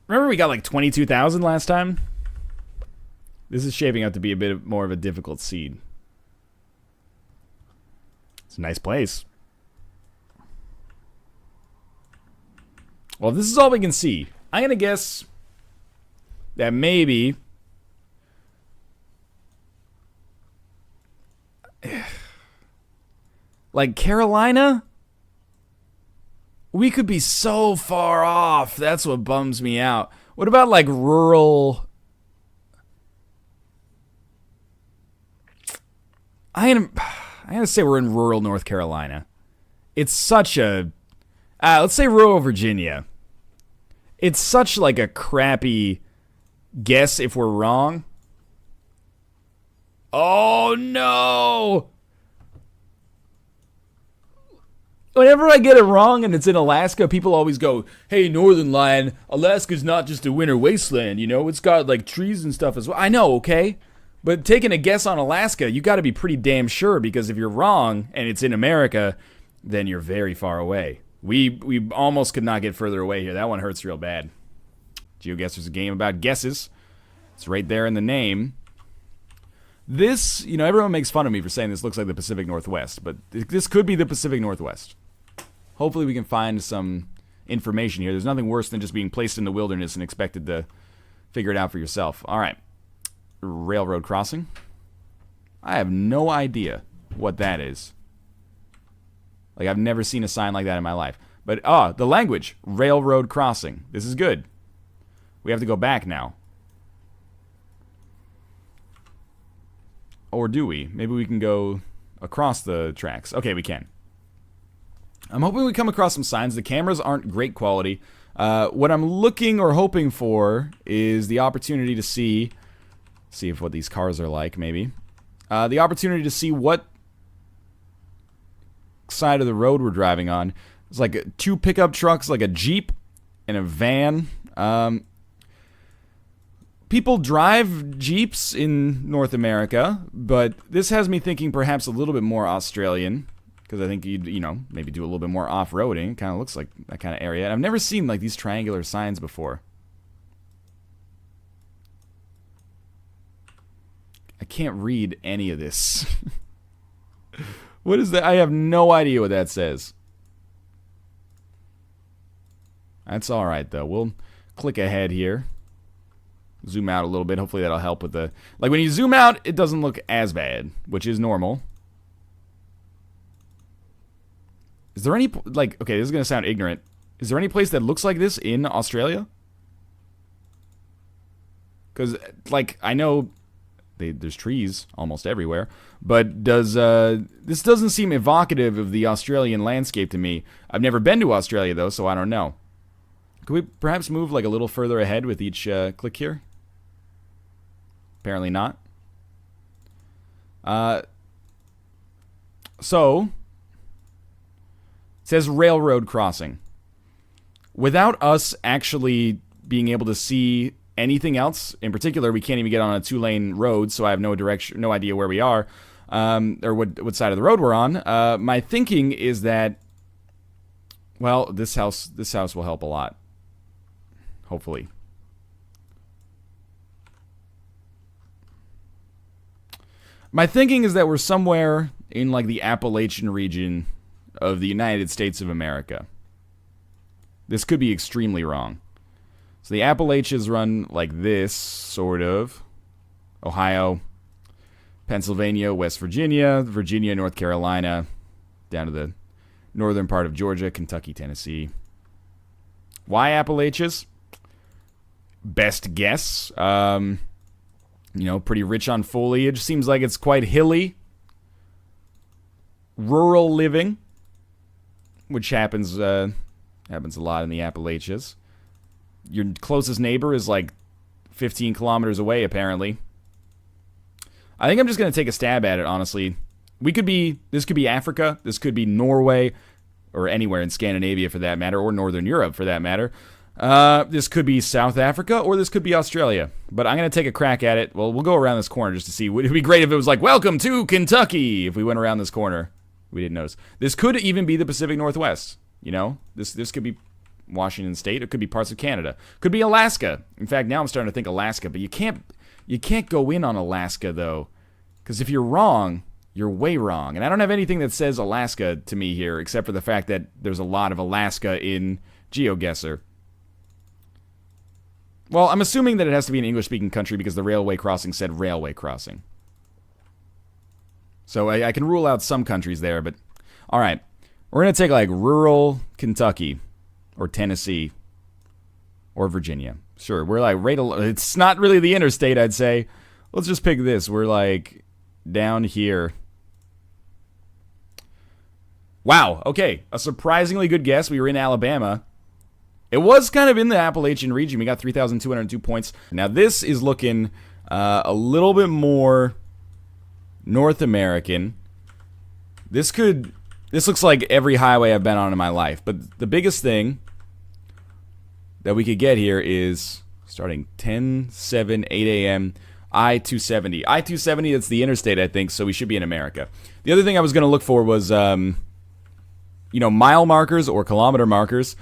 remember we got like 22,000 last time? This is shaping up to be a bit more of a difficult seed. It's a nice place. Well, if this is all we can see, I'm going to guess that maybe... like Carolina? We could be so far off. That's what bums me out. What about like rural... I'm gonna say we're in rural North Carolina. It's such a... let's say rural Virginia. It's such like a crappy guess if we're wrong. Oh, no! Whenever I get it wrong and it's in Alaska, people always go, hey, Northernlion, Alaska's not just a winter wasteland, you know? It's got, like, trees and stuff as well. I know, okay? But taking a guess on Alaska, you got to be pretty damn sure, because if you're wrong and it's in America, then you're very far away. We almost could not get further away here. That one hurts real bad. GeoGuessr's a game about guesses. It's right there in the name. This, you know, everyone makes fun of me for saying this looks like the Pacific Northwest, but this could be the Pacific Northwest. Hopefully we can find some information here. There's nothing worse than just being placed in the wilderness and expected to figure it out for yourself. All right. Railroad crossing. I have no idea what that is. Like, I've never seen a sign like that in my life. But, the language. Railroad crossing. This is good. We have to go back now. Or do we? Maybe we can go across the tracks. Okay, we can. I'm hoping we come across some signs. The cameras aren't great quality. What I'm looking or hoping for is the opportunity to see if what these cars are like, maybe. The opportunity to see what side of the road we're driving on. It's like 2 pickup trucks, like a Jeep and a van. People drive Jeeps in North America, but this has me thinking perhaps a little bit more Australian, because I think you'd, maybe do a little bit more off-roading. It kind of looks like that kind of area. And I've never seen, like, these triangular signs before. I can't read any of this. What is that? I have no idea what that says. That's alright, though. We'll click ahead here. Zoom out a little bit. Hopefully that'll help with the... Like, when you zoom out, it doesn't look as bad, which is normal. Is there any... Like, okay, this is going to sound ignorant. Is there any place that looks like this in Australia? Because, like, I know there's trees almost everywhere, but this doesn't seem evocative of the Australian landscape to me. I've never been to Australia, though, so I don't know. Could we perhaps move, like, a little further ahead with each click here? Apparently not. So, it says railroad crossing. Without us actually being able to see anything else, in particular, we can't even get on a 2-lane road, so I have no direction, no idea where we are, or what side of the road we're on. My thinking is that, well, this house will help a lot. Hopefully. My thinking is that we're somewhere in, like, the Appalachian region of the United States of America. This could be extremely wrong. So the Appalachians run like this, sort of. Ohio, Pennsylvania, West Virginia, Virginia, North Carolina, down to the northern part of Georgia, Kentucky, Tennessee. Why Appalachians? Best guess. Pretty rich on foliage. Seems like it's quite hilly. Rural living, which happens a lot in the Appalachians. Your closest neighbor is like 15 kilometers away, apparently. I think I'm just going to take a stab at it, honestly. This could be Africa. This could be Norway, or anywhere in Scandinavia for that matter, or Northern Europe for that matter. This could be South Africa, or this could be Australia. But I'm going to take a crack at it. Well, we'll go around this corner just to see. It would be great if it was like, welcome to Kentucky, if we went around this corner. We didn't notice. This could even be the Pacific Northwest. This could be Washington State. It could be parts of Canada. Could be Alaska. In fact, now I'm starting to think Alaska. But you can't go in on Alaska, though. Because if you're wrong, you're way wrong. And I don't have anything that says Alaska to me here, except for the fact that there's a lot of Alaska in GeoGuessr. Well, I'm assuming that it has to be an English-speaking country because the railway crossing said railway crossing. So I can rule out some countries there, but... Alright. We're going to take, like, rural Kentucky. Or Tennessee. Or Virginia. Sure, we're, like, it's not really the interstate, I'd say. Let's just pick this. We're, like, down here. Wow, okay. A surprisingly good guess. We were in Alabama. It was kind of in the Appalachian region. We got 3,202 points. Now, this is looking a little bit more North American. This looks like every highway I've been on in my life. But the biggest thing that we could get here is starting 10, 7, 8 a.m. I-270. I-270, that's the interstate, I think, so we should be in America. The other thing I was going to look for was, mile markers or kilometer markers.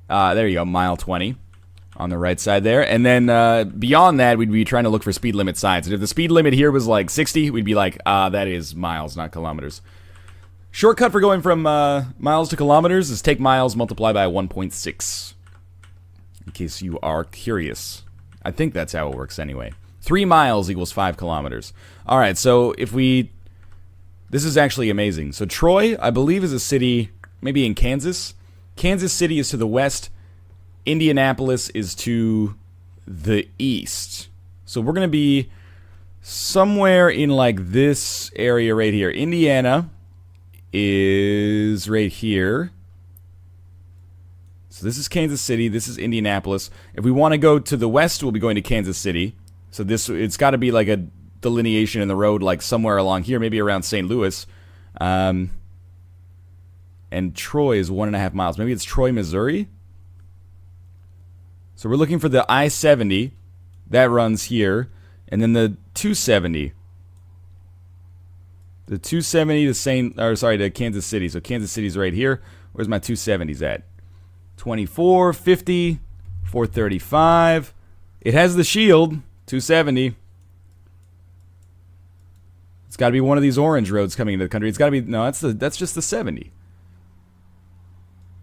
There you go, mile 20 on the right side there. And then beyond that, we'd be trying to look for speed limit signs. And if the speed limit here was like 60, we'd be like, that is miles, not kilometers. Shortcut for going from miles to kilometers is take miles, multiply by 1.6. In case you are curious. I think that's how it works anyway. 3 miles equals 5 kilometers. Alright, so if we... This is actually amazing. So Troy, I believe, is a city maybe in Kansas. Kansas City is to the west. Indianapolis is to the east. So we're going to be somewhere in like this area right here. Indiana is right here. So this is Kansas City. This is Indianapolis. If we want to go to the west, we'll be going to Kansas City. So it's got to be like a delineation in the road, like somewhere along here, maybe around St. Louis. And Troy is 1.5 miles. Maybe it's Troy, Missouri. So we're looking for the I-70 that runs here, and then the 270. The 270 to Kansas City. So Kansas City's right here. Where's my 270s at? 24, 50, 435. It has the shield. 270. It's got to be one of these orange roads coming into the country. It's got to be that's just the 70.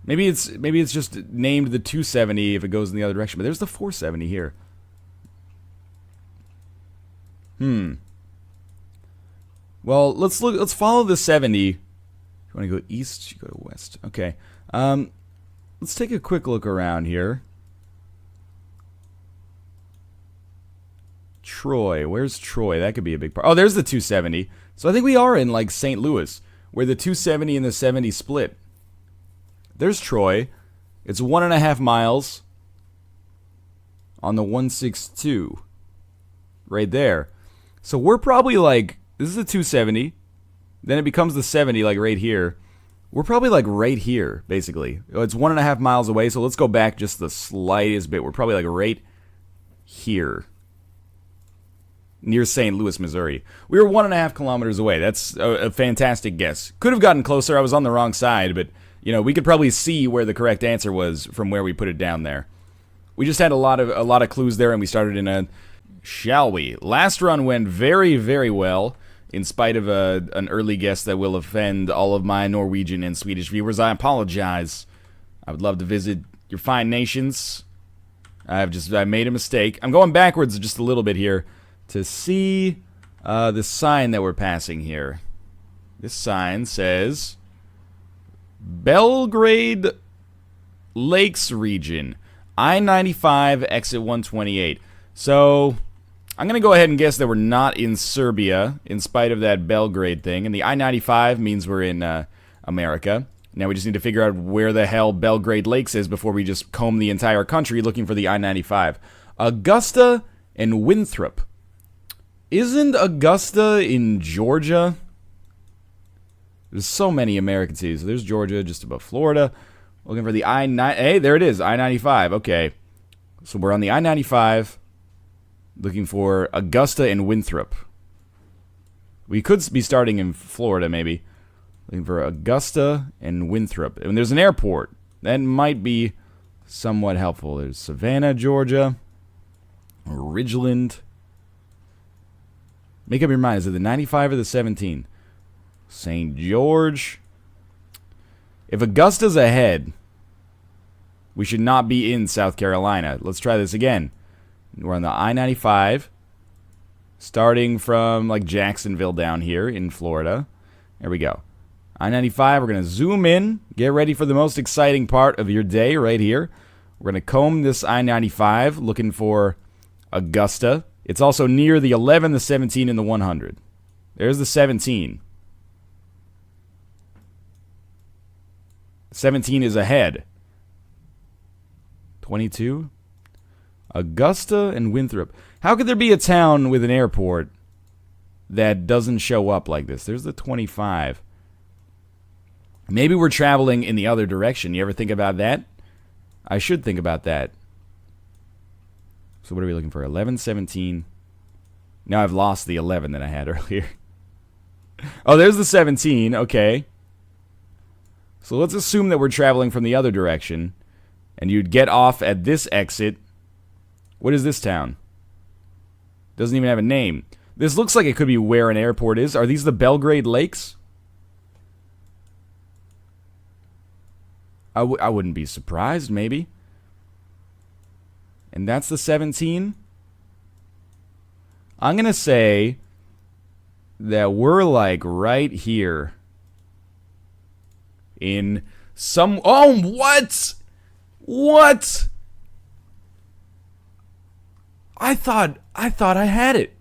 Maybe it's just named the 270 if it goes in the other direction. But there's the 470 here. Well, let's follow the 70. If you want to go east, you go to west. Okay. Let's take a quick look around here. Troy. Where's Troy? That could be a big part. Oh, there's the 270. So I think we are in like St. Louis, where the 270 and the 70 split. There's Troy. It's 1.5 miles on the 162. Right there. So we're probably like, this is a 270. Then it becomes the 70 like right here. We're probably like right here, basically. It's 1.5 miles away, so let's go back just the slightest bit. We're probably like right here. Near St. Louis, Missouri. We were 1.5 kilometers away. That's a fantastic guess. Could have gotten closer. I was on the wrong side, but you know, we could probably see where the correct answer was from where we put it down there. We just had a lot of clues there, and we started in a... Shall we? Last run went very, very well, in spite of an early guess that will offend all of my Norwegian and Swedish viewers. I apologize. I would love to visit your fine nations. I made a mistake. I'm going backwards just a little bit here to see the sign that we're passing here. This sign says Belgrade Lakes Region, I-95 exit 128. So I'm going to go ahead and guess that we're not in Serbia, in spite of that Belgrade thing. And the I-95 means we're in America. Now we just need to figure out where the hell Belgrade Lakes is before we just comb the entire country looking for the I-95. Augusta and Winthrop. Isn't Augusta in Georgia? There's so many American cities. So there's Georgia, just above Florida. Looking for the I-9. Hey, there it is, I-95. Okay. So we're on the I-95. Looking for Augusta and Winthrop. We could be starting in Florida, maybe. Looking for Augusta and Winthrop. And there's an airport. That might be somewhat helpful. There's Savannah, Georgia. Ridgeland. Make up your mind. Is it the 95 or the 17? St. George. If Augusta's ahead, we should not be in South Carolina. Let's try this again. We're on the I-95, starting from like Jacksonville down here in Florida. There we go. I-95, we're going to zoom in. Get ready for the most exciting part of your day right here. We're going to comb this I-95, looking for Augusta. It's also near the 11, the 17, and the 100. There's the 17. 17 is ahead. 22. Augusta and Winthrop. How could there be a town with an airport that doesn't show up like this? There's the 25. Maybe we're traveling in the other direction. You ever think about that? I should think about that. So what are we looking for? 11, 17. Now I've lost the 11 that I had earlier. Oh, there's the 17. Okay. So let's assume that we're traveling from the other direction. And you'd get off at this exit. What is this town? Doesn't even have a name. This looks like it could be where an airport is. Are these the Belgrade Lakes? I wouldn't be surprised, maybe. And that's the 17. I'm going to say that we're like right here. In some... Oh, what? What? I thought I had it.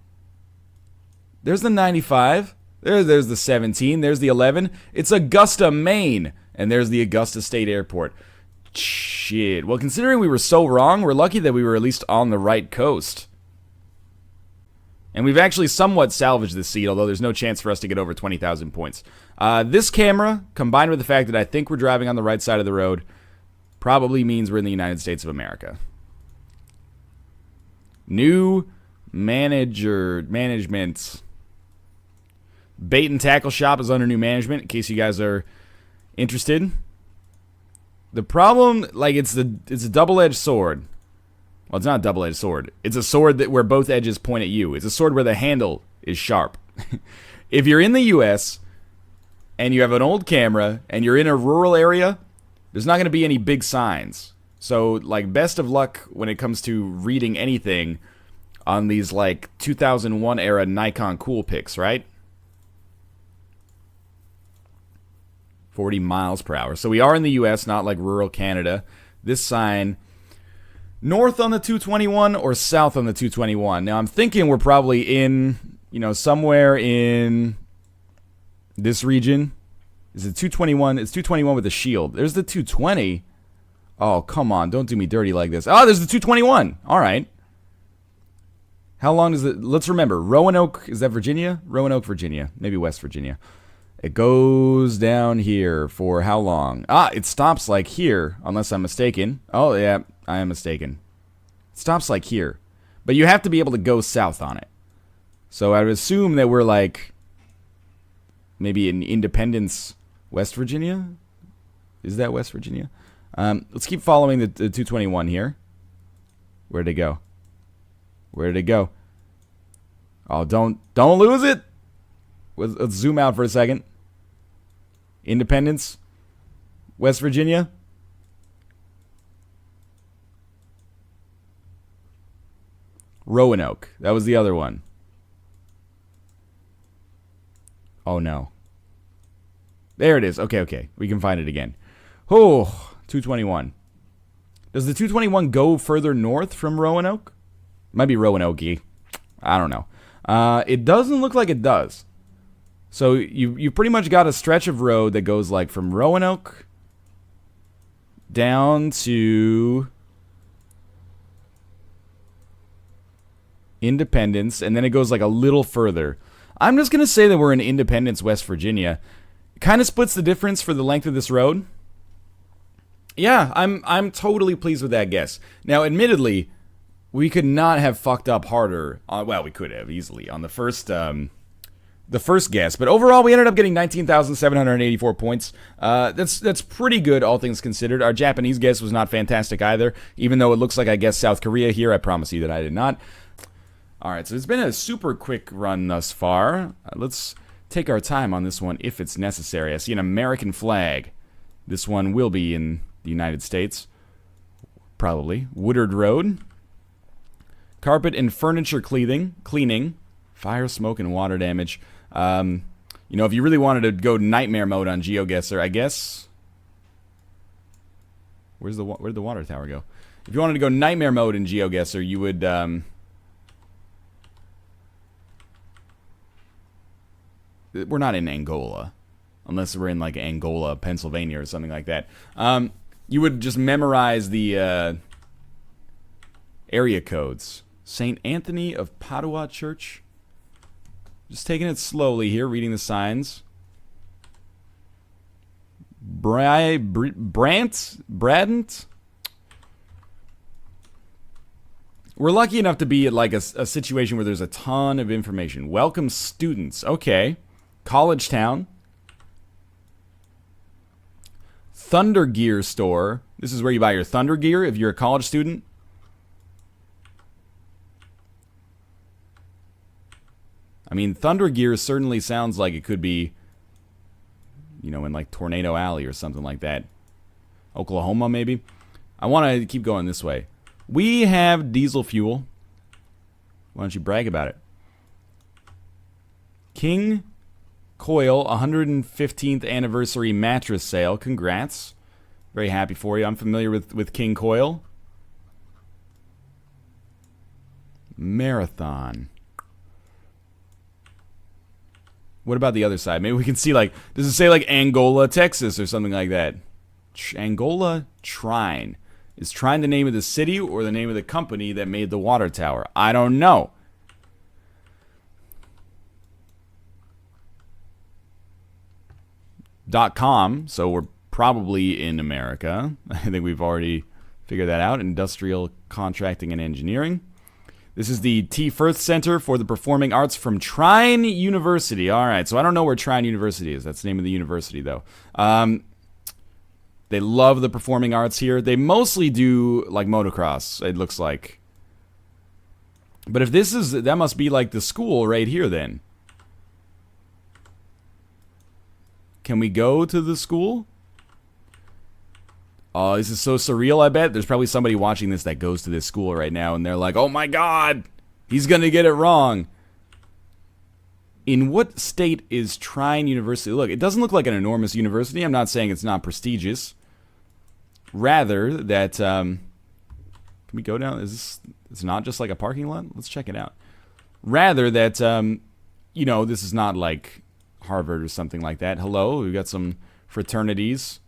There's the 95. There's the 17. There's the 11. It's Augusta, Maine. And there's the Augusta State Airport. Shit. Well, considering we were so wrong, we're lucky that we were at least on the right coast. And we've actually somewhat salvaged this seed, although there's no chance for us to get over 20,000 points. This camera, combined with the fact that I think we're driving on the right side of the road, probably means we're in the United States of America. New management. Bait and tackle shop is under new management, in case you guys are interested. The problem, like, it's a double-edged sword. Well, it's not a double-edged sword. It's a sword where both edges point at you. It's a sword where the handle is sharp. If you're in the U.S. and you have an old camera and you're in a rural area, there's not going to be any big signs. So, like, best of luck when it comes to reading anything on these, like, 2001 era Nikon Coolpix, right? 40 miles per hour. So we are in the U.S., not like rural Canada. This sign, north on the 221 or south on the 221. Now, I'm thinking we're probably in, somewhere in this region. Is it 221? It's 221 with a shield. There's the 220. Oh, come on. Don't do me dirty like this. Oh, there's the 221. All right. How long is it? Let's remember. Roanoke, is that Virginia? Roanoke, Virginia. Maybe West Virginia. It goes down here for how long? It stops like here, unless I'm mistaken. Oh, yeah, I am mistaken. It stops like here. But you have to be able to go south on it. So I would assume that we're like maybe in Independence, West Virginia? Is that West Virginia? Let's keep following the 221 here. Where'd it go? Where did it go? Oh, don't lose it. Let's zoom out for a second. Independence, West Virginia. Roanoke. That was the other one. Oh, no. There it is. Okay. We can find it again. Oh, 221. Does the 221 go further north from Roanoke? Might be Roanoke-y. I don't know. It doesn't look like it does. So you pretty much got a stretch of road that goes like from Roanoke down to Independence, and then it goes like a little further. I'm just gonna say that we're in Independence, West Virginia. It kind of splits the difference for the length of this road. Yeah, I'm totally pleased with that guess. Now, admittedly, we could not have fucked up harder. Well, we could have easily on the first guess, but overall we ended up getting 19,784 points. That's pretty good, all things considered. Our Japanese guess was not fantastic either, even though it looks like I guessed South Korea here. I promise you that I did not. All right, so it's been a super quick run thus far. Let's take our time on this one if it's necessary. I see an American flag. This one will be in the United States, probably. Woodard Road. Carpet and furniture cleaning. Fire, smoke, and water damage. If you really wanted to go nightmare mode on GeoGuessr, I guess. Where'd the water tower go? If you wanted to go nightmare mode in GeoGuessr, you would. We're not in Angola, unless we're in like Angola, Pennsylvania, or something like that. You would just memorize the area codes. St. Anthony of Padua Church. Just taking it slowly here, reading the signs. Bradant? We're lucky enough to be at like a situation where there's a ton of information. Welcome students. Okay. College Town. Thunder Gear Store. This is where you buy your Thunder Gear if you're a college student. I mean, Thunder Gear certainly sounds like it could be, in like Tornado Alley or something like that. Oklahoma, maybe? I want to keep going this way. We have diesel fuel. Why don't you brag about it? King Coil 115th anniversary mattress sale. Congrats. Very happy for you. I'm familiar with King Coil. Marathon. What about the other side? Maybe we can see, like, does it say, like, Angola, Texas, or something like that? Angola Trine. Is Trine the name of the city or the name of the company that made the water tower? I don't know. .com, so we're probably in America. I think we've already figured that out. Industrial Contracting and Engineering. This is the T. Firth Center for the Performing Arts from Trine University. All right, so I don't know where Trine University is. That's the name of the university, though. They love the performing arts here. They mostly do, like, motocross, it looks like. But if this is, that must be, like, the school right here, then. Can we go to the school? Oh, this is so surreal, I bet. There's probably somebody watching this that goes to this school right now, and they're like, oh my god, he's gonna get it wrong. In what state is Trine University? Look, it doesn't look like an enormous university. I'm not saying it's not prestigious. Rather that, can we go down? Is this, it's not just like a parking lot? Let's check it out. Rather that, you know, this is not like Harvard or something like that. Hello, we've got some fraternities.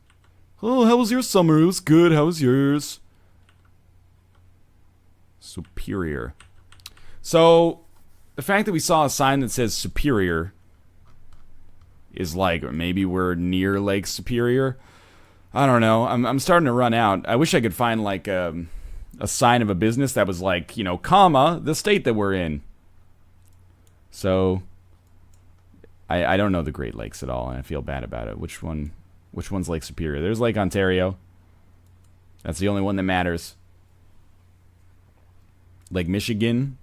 Oh, how was your summer? It was good. How was yours? Superior. So, the fact that we saw a sign that says Superior is like, or maybe we're near Lake Superior. I don't know. I'm starting to run out. I wish I could find like a sign of a business that was like, you know, comma, the state that we're in. So, I don't know the Great Lakes at all, and I feel bad about it. Which one's Lake Superior? There's Lake Ontario. That's the only one that matters. Lake Michigan?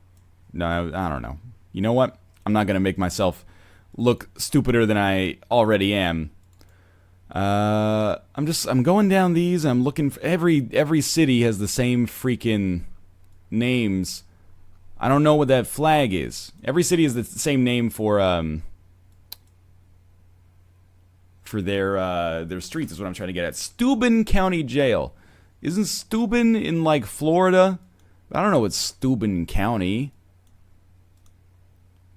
No, I don't know. You know what? I'm not going to make myself look stupider than I already am. I'm going down these. I'm looking for every city has the same freaking names. I don't know what that flag is. Every city has the same name for their streets is what I'm trying to get at. Steuben County Jail. Isn't Steuben in, like, Florida? I don't know what's Steuben County.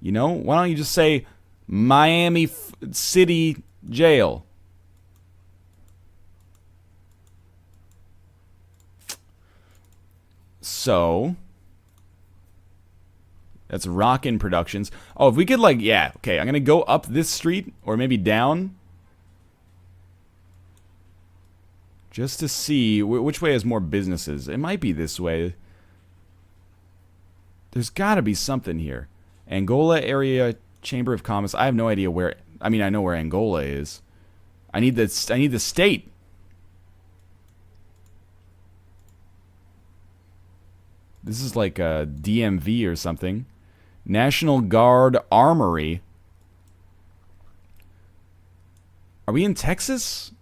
You know? Why don't you just say Miami City Jail? So, that's Rockin' Productions. Oh, if we could, like, yeah, okay, I'm going to go up this street, or maybe down. Just to see which way has more businesses. It might be this way. There's got to be something here. Angola Area Chamber of Commerce. I have no idea where. I mean, I know where Angola is. I need the state. This is like a DMV or something. National Guard Armory. Are we in Texas?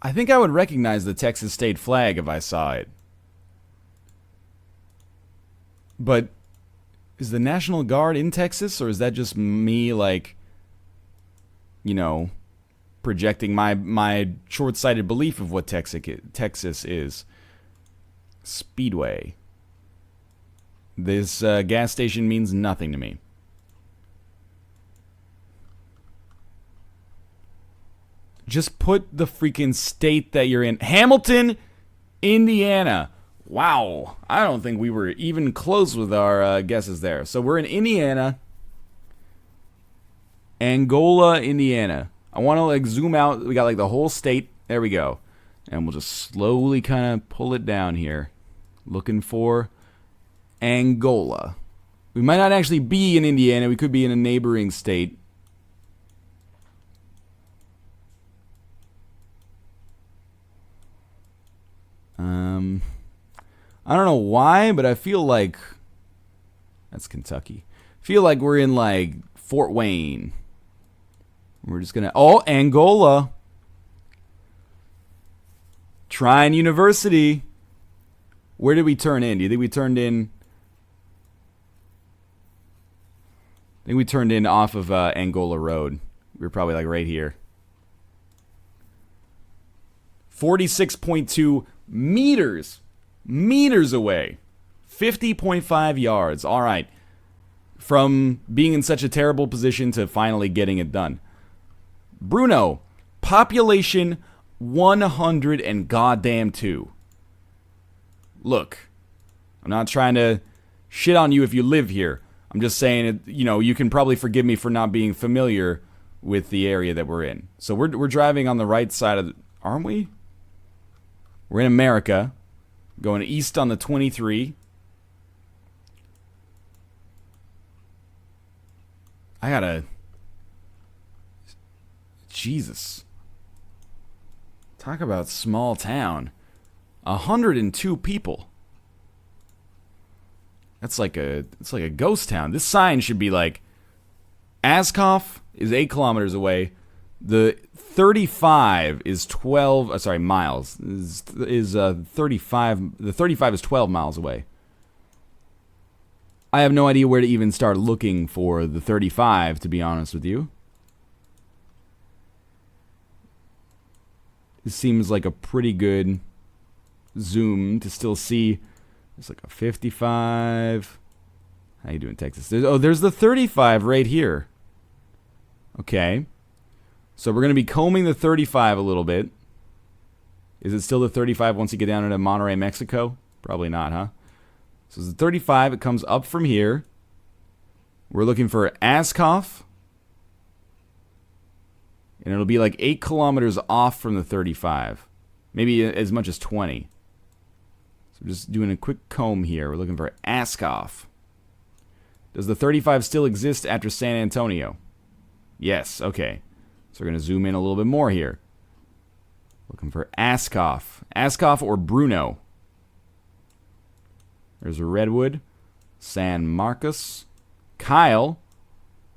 I think I would recognize the Texas state flag if I saw it. But is the National Guard in Texas, or is that just me, like, you know, projecting my short-sighted belief of what Texas is? Speedway. This gas station means nothing to me. Just put the freaking state that you're in. Hamilton, Indiana. Wow. I don't think we were even close with our guesses there. So we're in Indiana. Angola, Indiana. I want to, like, zoom out. We got, like, the whole state. There we go. And we'll just slowly kind of pull it down here. Looking for Angola. We might not actually be in Indiana. We could be in a neighboring state. I don't know why, but I feel like that's Kentucky. Feel like we're in, like, Fort Wayne. We're just gonna Angola. Trine University. Where did we turn in? Do you think we turned in? I think we turned in off of Angola Road. We were probably, like, right here. 46.2 meters away. 50.5 yards. All right. From being in such a terrible position to finally getting it done. Bruno, population 100 and goddamn 2. Look, I'm not trying to shit on you if you live here. I'm just saying, you can probably forgive me for not being familiar with the area that we're in. So we're driving on the right side of aren't we? We're in America, going east on the 23. Jesus. Talk about small town. 102 people. It's like a ghost town. This sign should be like, Askov is 8 kilometers away. The 35 is 12. Miles is 35. The 35 is 12 miles away. I have no idea where to even start looking for the 35, to be honest with you. It seems like a pretty good zoom to still see. There's like a 55. How you doing, Texas? There's the 35 right here. Okay. So we're going to be combing the 35 a little bit. Is it still the 35 once you get down into Monterrey, Mexico? Probably not, huh? So it's the 35. It comes up from here. We're looking for Askov. And it'll be like 8 kilometers off from the 35. Maybe as much as 20. So we're just doing a quick comb here. We're looking for Askov. Does the 35 still exist after San Antonio? Yes, okay. So we're going to zoom in a little bit more here. Looking for Askov. Askov or Bruno. There's a Redwood. San Marcos. Kyle.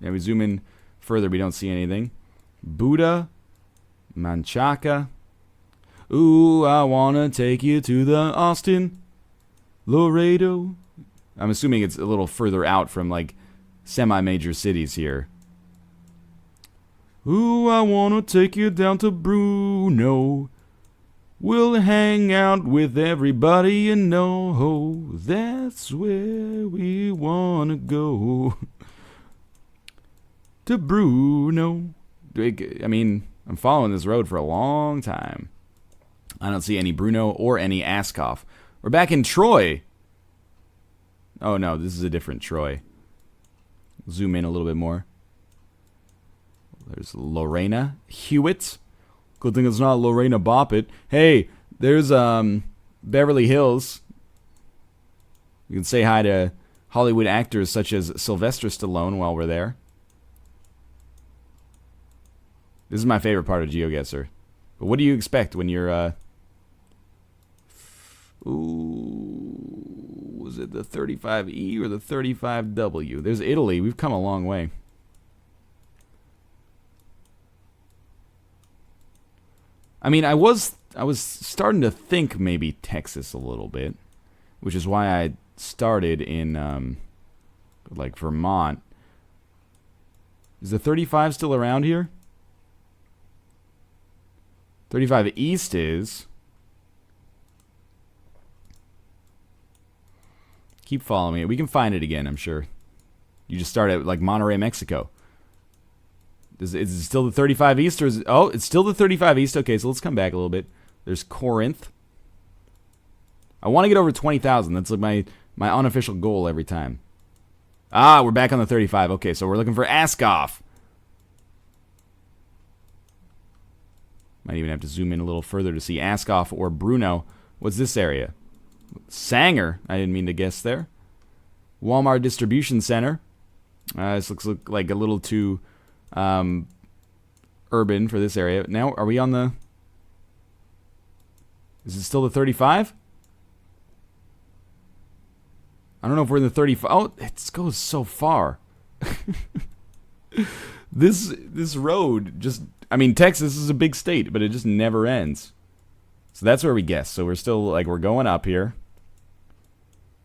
Yeah, we zoom in further, we don't see anything. Buda. Manchaca. Ooh, I wanna take you to the Austin. Laredo. I'm assuming it's a little further out from, like, semi-major cities here. Ooh, I wanna take you down to Bruno. We'll hang out with everybody you know. That's where we wanna go. To Bruno. I mean, I'm following this road for a long time. I don't see any Bruno or any Askov. We're back in Troy. Oh no, this is a different Troy. Zoom in a little bit more. There's Lorena Hewitt. Good thing it's not Lorena Boppitt. Hey, there's Beverly Hills. You can say hi to Hollywood actors such as Sylvester Stallone while we're there. This is my favorite part of GeoGuessr. But what do you expect when you're, was it the 35E or the 35W? There's Italy. We've come a long way. I mean, I was starting to think maybe Texas a little bit, which is why I started in, like, Vermont. Is the 35 still around here? 35 East is. Keep following it. We can find it again, I'm sure. You just start at, like, Monterrey, Mexico. Is it still the 35 East? Or is it, oh, it's still the 35 East. Okay, so let's come back a little bit. There's Corinth. I want to get over 20,000. That's like my unofficial goal every time. Ah, we're back on the 35. Okay, so we're looking for Askov. Might even have to zoom in a little further to see Askov or Bruno. What's this area? Sanger. I didn't mean to guess there. Walmart Distribution Center. This looks like a little too urban for this area. Now, are we on the... Is it still the 35? I don't know if we're in the 35. Oh, it goes so far. This road just... I mean, Texas is a big state, but it just never ends. So that's where we guess. So we're still, like, we're going up here.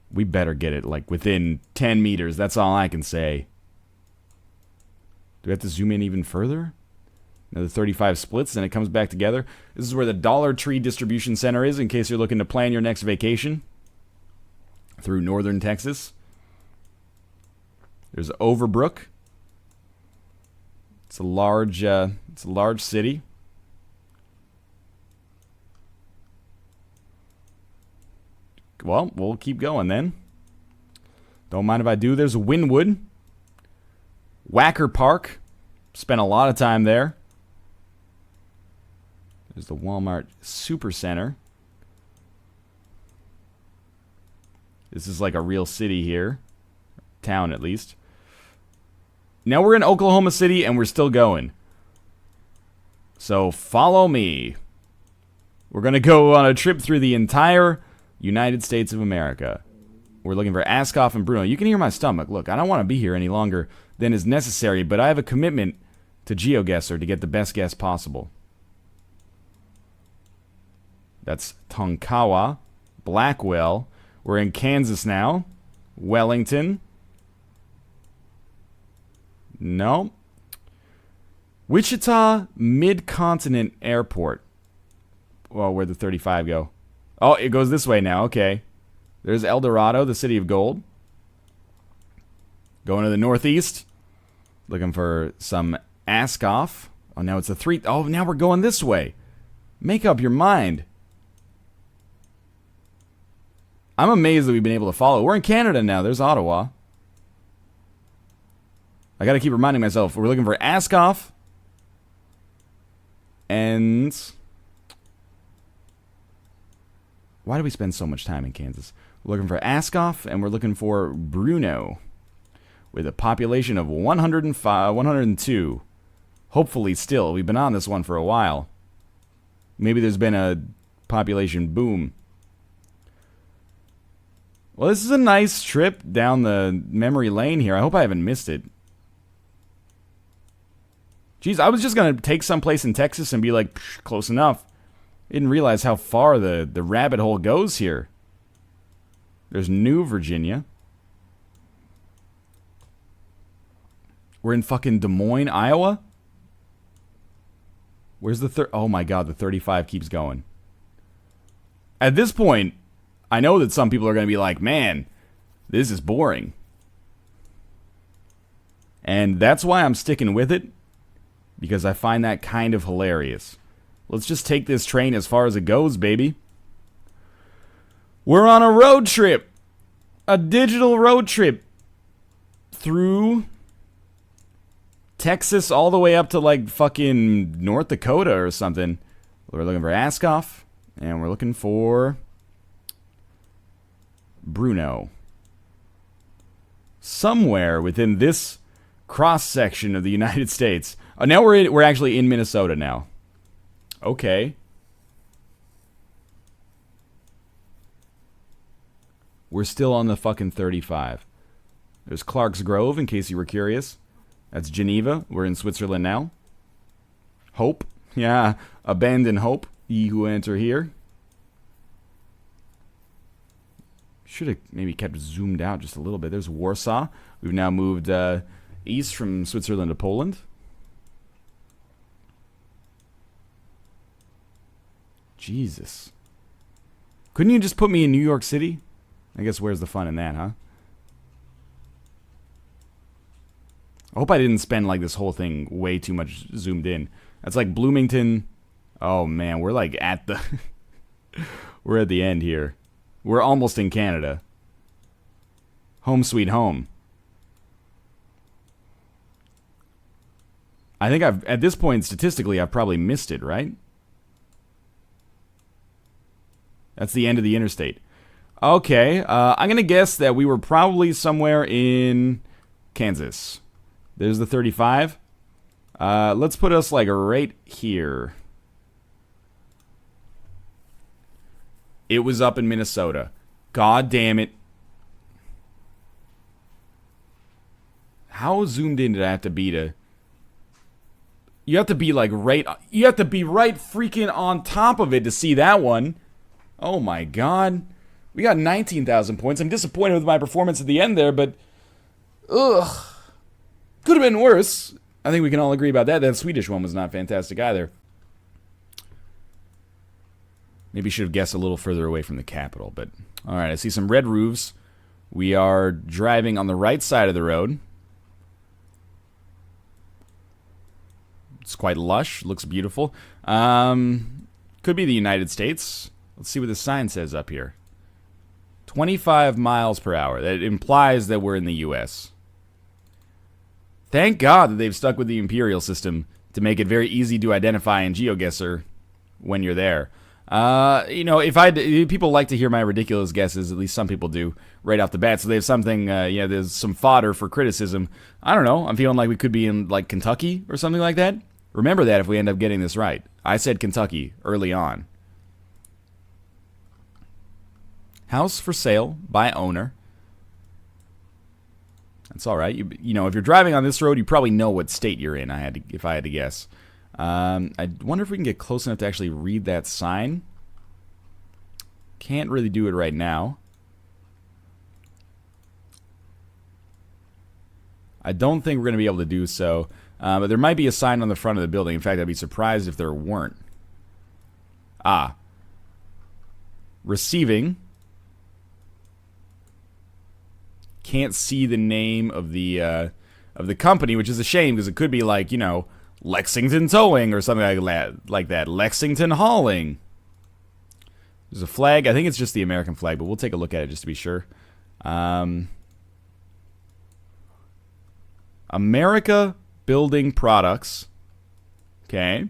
We better get it, like, within 10 meters. That's all I can say. Do we have to zoom in even further? Another 35 splits, and it comes back together. This is where the Dollar Tree Distribution Center is, in case you're looking to plan your next vacation. through northern Texas. There's Overbrook. It's a large city. Well, we'll keep going then. Don't mind if I do. There's Wynwood. Wacker Park. Spent a lot of time there. There's the Walmart Supercenter. This is like a real city here. Town, at least. Now we're in Oklahoma City, and we're still going. So, follow me. We're going to go on a trip through the entire United States of America. We're looking for Ascoff and Bruno. You can hear my stomach. Look, I don't want to be here any longer than is necessary, but I have a commitment to GeoGuessr to get the best guess possible. That's Tonkawa, Blackwell. We're in Kansas now. Wellington. No. Wichita Mid-Continent Airport. Well, where'd the 35 go? Oh, it goes this way now. Okay. There's El Dorado, the city of gold. Going to the northeast. Looking for some Ascoff. Oh, now it's a 3. Oh, now we're going this way. Make up your mind. I'm amazed that we've been able to follow. We're in Canada now. There's Ottawa. I gotta keep reminding myself. We're looking for Ascoff. And why do we spend so much time in Kansas? We're looking for Ascoff, and we're looking for Bruno. With a population of 102. Hopefully still. We've been on this one for a while. Maybe there's been a population boom. Well, this is a nice trip down the memory lane here. I hope I haven't missed it. Jeez, I was just going to take someplace in Texas and be like, close enough. Didn't realize how far the rabbit hole goes here. There's New Virginia. We're in fucking Des Moines, Iowa? Where's the oh my god, the 35 keeps going. At this point, I know that some people are going to be like, man, this is boring. And that's why I'm sticking with it. Because I find that kind of hilarious. Let's just take this train as far as it goes, baby. We're on a road trip. A digital road trip. Through Texas all the way up to like fucking North Dakota or something. We're looking for Ascoff. And we're looking for Bruno. Somewhere within this cross-section of the United States. Now we're actually in Minnesota now. Okay. We're still on the fucking 35. There's Clark's Grove, in case you were curious. That's Geneva. We're in Switzerland now. Hope. Yeah. Abandon hope. Ye who enter here. Should have maybe kept zoomed out just a little bit. There's Warsaw. We've now moved east from Switzerland to Poland. Jesus. Couldn't you just put me in New York City? I guess where's the fun in that, huh? I hope I didn't spend like this whole thing way too much zoomed in. That's like Bloomington. Oh man, we're like at the we're at the end here. We're almost in Canada. Home sweet home. I think at this point statistically I've probably missed it, right? That's the end of the interstate. Okay, I'm going to guess that we were probably somewhere in Kansas. There's the 35. Let's put us like right here. It was up in Minnesota. God damn it. How zoomed in did I have to be to... You have to be like right... You have to be right freaking on top of it to see that one. Oh my god. We got 19,000 points. I'm disappointed with my performance at the end there, but... Ugh. Could have been worse. I think we can all agree about that. That Swedish one was not fantastic either. Maybe should have guessed a little further away from the capital, but... Alright, I see some red roofs. We are driving on the right side of the road. It's quite lush. Looks beautiful. Could be the United States. Let's see what the sign says up here. 25 miles per hour. That implies that we're in the U.S. Thank God that they've stuck with the Imperial system to make it very easy to identify in GeoGuessr when you're there. You know, people like to hear my ridiculous guesses, at least some people do, right off the bat, so they have something, there's some fodder for criticism. I don't know, I'm feeling like we could be in, like, Kentucky or something like that. Remember that if we end up getting this right. I said Kentucky early on. House for sale by owner. That's all right. You know, if you're driving on this road, you probably know what state you're in. If I had to guess. I wonder if we can get close enough to actually read that sign. Can't really do it right now. I don't think we're going to be able to do so. But there might be a sign on the front of the building. In fact, I'd be surprised if there weren't. Ah. Receiving. Can't see the name of the company, which is a shame because it could be like, you know, Lexington Towing or something like that. Lexington Hauling. There's a flag. I think it's just the American flag, but we'll take a look at it just to be sure. America Building Products. Okay.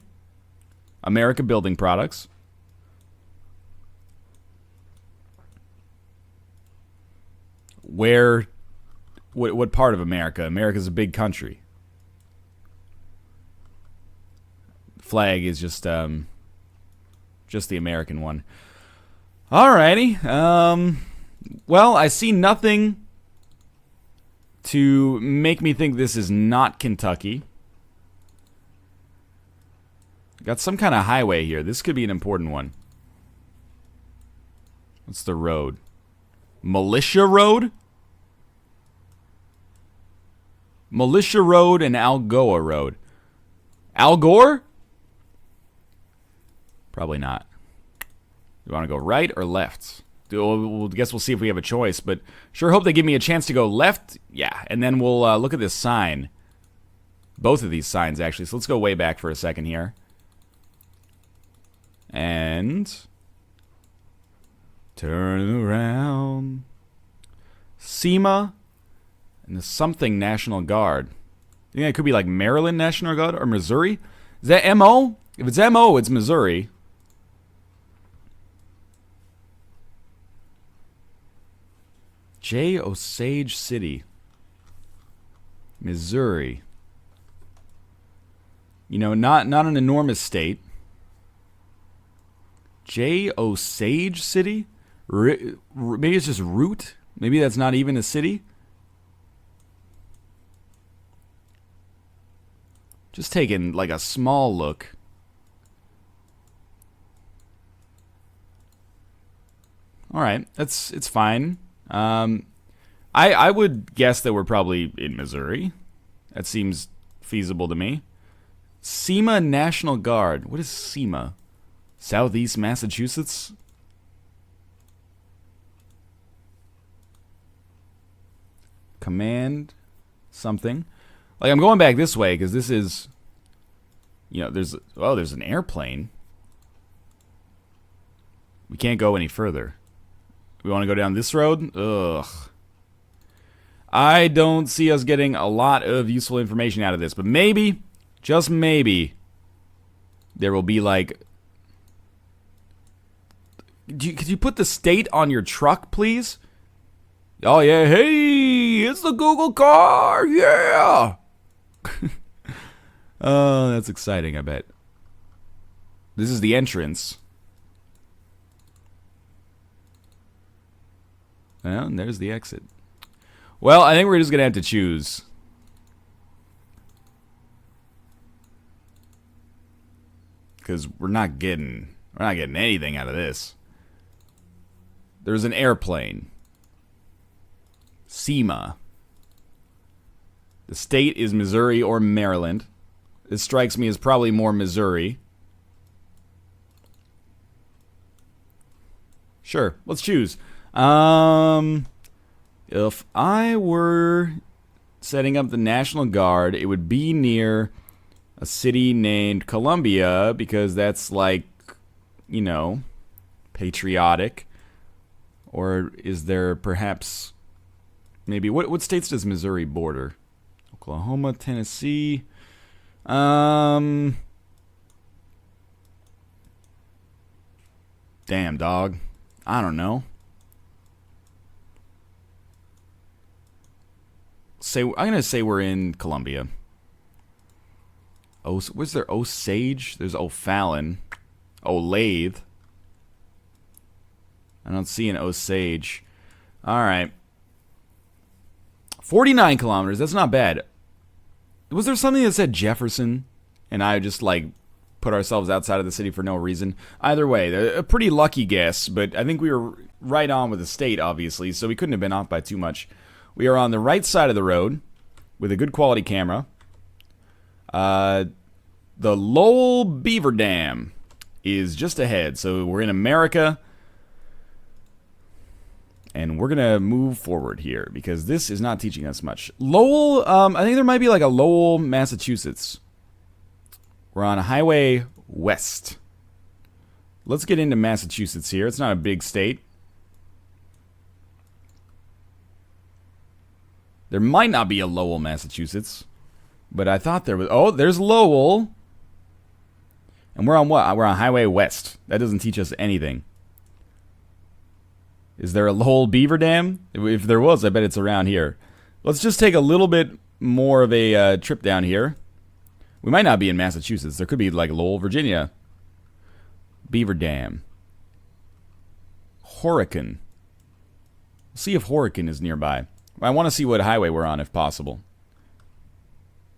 America Building Products. What part of America? America's a big country. Flag is just the American one. Alrighty. Well, I see nothing to make me think this is not Kentucky. Got some kind of highway here. This could be an important one. What's the road? Militia Road? Militia Road and Algoa Road. Al Gore? Probably not. You want to go right or left? I guess we'll see if we have a choice, but sure hope they give me a chance to go left. Yeah, and then we'll look at this sign. Both of these signs, actually. So let's go way back for a second here. And turn around. SEMA and the something National Guard. You think it could be like Maryland National Guard or Missouri? Is that MO? If it's MO, it's Missouri. J. Osage City, Missouri. You know, not an enormous state. J. Osage City? Maybe it's just Root? Maybe that's not even a city? Just taking like a small look. Alright, it's fine. I would guess that we're probably in Missouri. That seems feasible to me. SEMA National Guard. What is SEMA? Southeast Massachusetts? Command something. Like, I'm going back this way because this is, you know, there's an airplane. We can't go any further. We want to go down this road? Ugh. I don't see us getting a lot of useful information out of this, but maybe, just maybe, there will be like... Could you put the state on your truck, please? Oh, yeah. Hey, it's the Google car. Yeah. Oh, that's exciting, I bet. This is the entrance. Well, and there's the exit. Well, I think we're just going to have to choose. Because we're not getting anything out of this. There's an airplane. SEMA. The state is Missouri or Maryland. This strikes me as probably more Missouri. Sure, let's choose. If If I were setting up the National Guard, it would be near a city named Columbia, because that's like, you know, patriotic. Or is there perhaps maybe what states does Missouri border? Oklahoma, Tennessee. Damn, dog. I don't know. I'm gonna say we're in Columbia. Oh, was there Osage? There's O'Fallon. Olathe. I don't see an Osage. All right. 49 kilometers. That's not bad. Was there something that said Jefferson? And I just, like, put ourselves outside of the city for no reason? Either way, a pretty lucky guess, but I think we were right on with the state, obviously, so we couldn't have been off by too much. We are on the right side of the road with a good quality camera. The Lowell Beaver Dam is just ahead, so we're in America. And we're going to move forward here, because this is not teaching us much. Lowell, I think there might be like a Lowell, Massachusetts. We're on Highway West. Let's get into Massachusetts here. It's not a big state. There might not be a Lowell, Massachusetts. But I thought there was... Oh, there's Lowell. And we're on what? We're on Highway West. That doesn't teach us anything. Is there a Lowell Beaver Dam? If there was, I bet it's around here. Let's just take a little bit more of a trip down here. We might not be in Massachusetts. There could be like Lowell, Virginia. Beaver Dam. Horicon. See if Horicon is nearby. I want to see what highway we're on, if possible.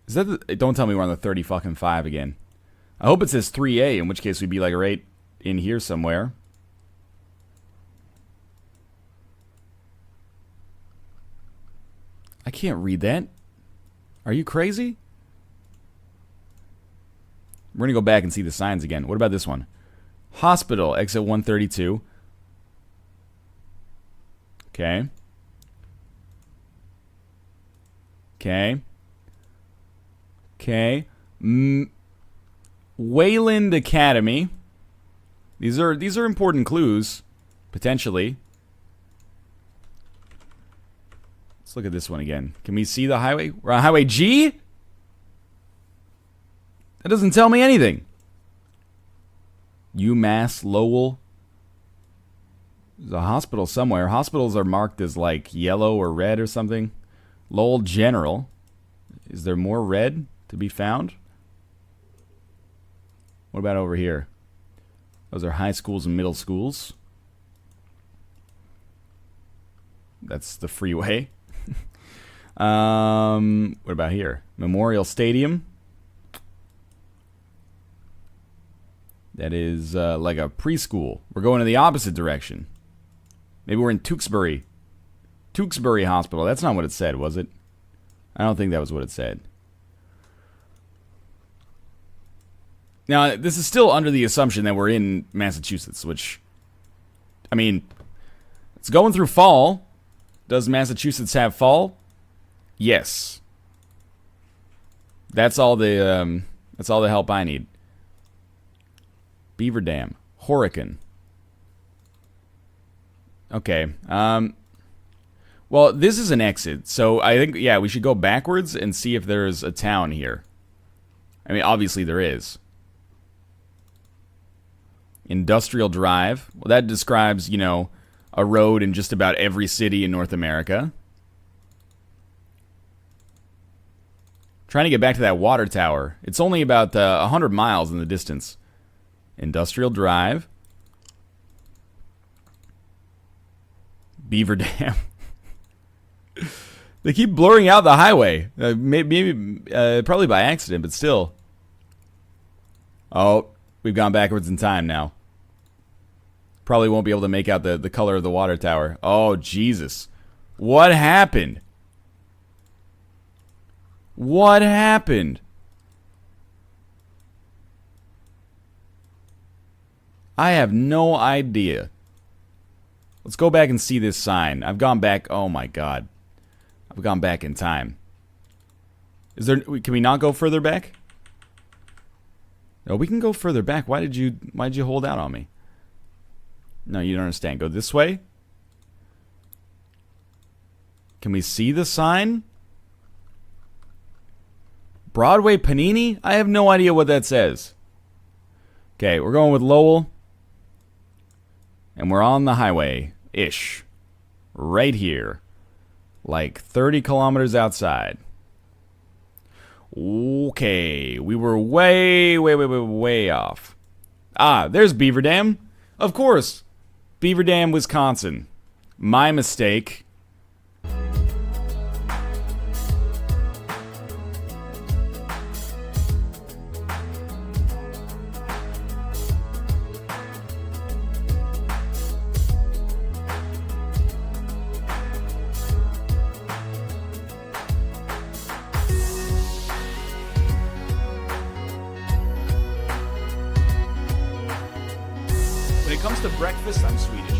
Is that the, don't tell me we're on the 30-fucking-5 again. I hope it says 3A, in which case we'd be like right in here somewhere. I can't read that. Are you crazy? We're going to go back and see the signs again. What about this one? Hospital, exit 132. Okay. Okay. Okay. Wayland Academy. These are important clues, potentially. Let's look at this one again. Can we see the highway? We're on Highway G? That doesn't tell me anything. UMass Lowell. There's a hospital somewhere. Hospitals are marked as like yellow or red or something. Lowell General. Is there more red to be found? What about over here? Those are high schools and middle schools. That's the freeway. What about here? Memorial Stadium. That is like a preschool. We're going in the opposite direction. Maybe we're in Tewksbury. Tewksbury Hospital. That's not what it said, was it? I don't think that was what it said. Now, this is still under the assumption that we're in Massachusetts, which, I mean, it's going through fall. Does Massachusetts have fall? Yes. That's all the help I need. Beaver Dam. Horicon. Okay. Well, this is an exit, so I think, yeah, we should go backwards and see if there's a town here. I mean, obviously there is. Industrial Drive. Well, that describes, you know, a road in just about every city in North America. Trying to get back to that water tower. It's only about 100 miles in the distance. Industrial Drive. Beaver Dam. They keep blurring out the highway. Maybe probably by accident, but still. Oh, we've gone backwards in time now. Probably won't be able to make out the color of the water tower. Oh, Jesus. What happened? What happened? I have no idea. Let's go back and see this sign. I've gone back. Oh my god. I've gone back in time. Is there? Can we not go further back? No, we can go further back. Why did you hold out on me? No, you don't understand. Go this way. Can we see the sign? Broadway Panini? I have no idea what that says. Okay, we're going with Lowell. And we're on the highway-ish. Right here. Like 30 kilometers outside. Okay, we were way off. Ah, there's Beaver Dam. Of course. Beaver Dam, Wisconsin. My mistake. When it comes to breakfast, I'm Swedish.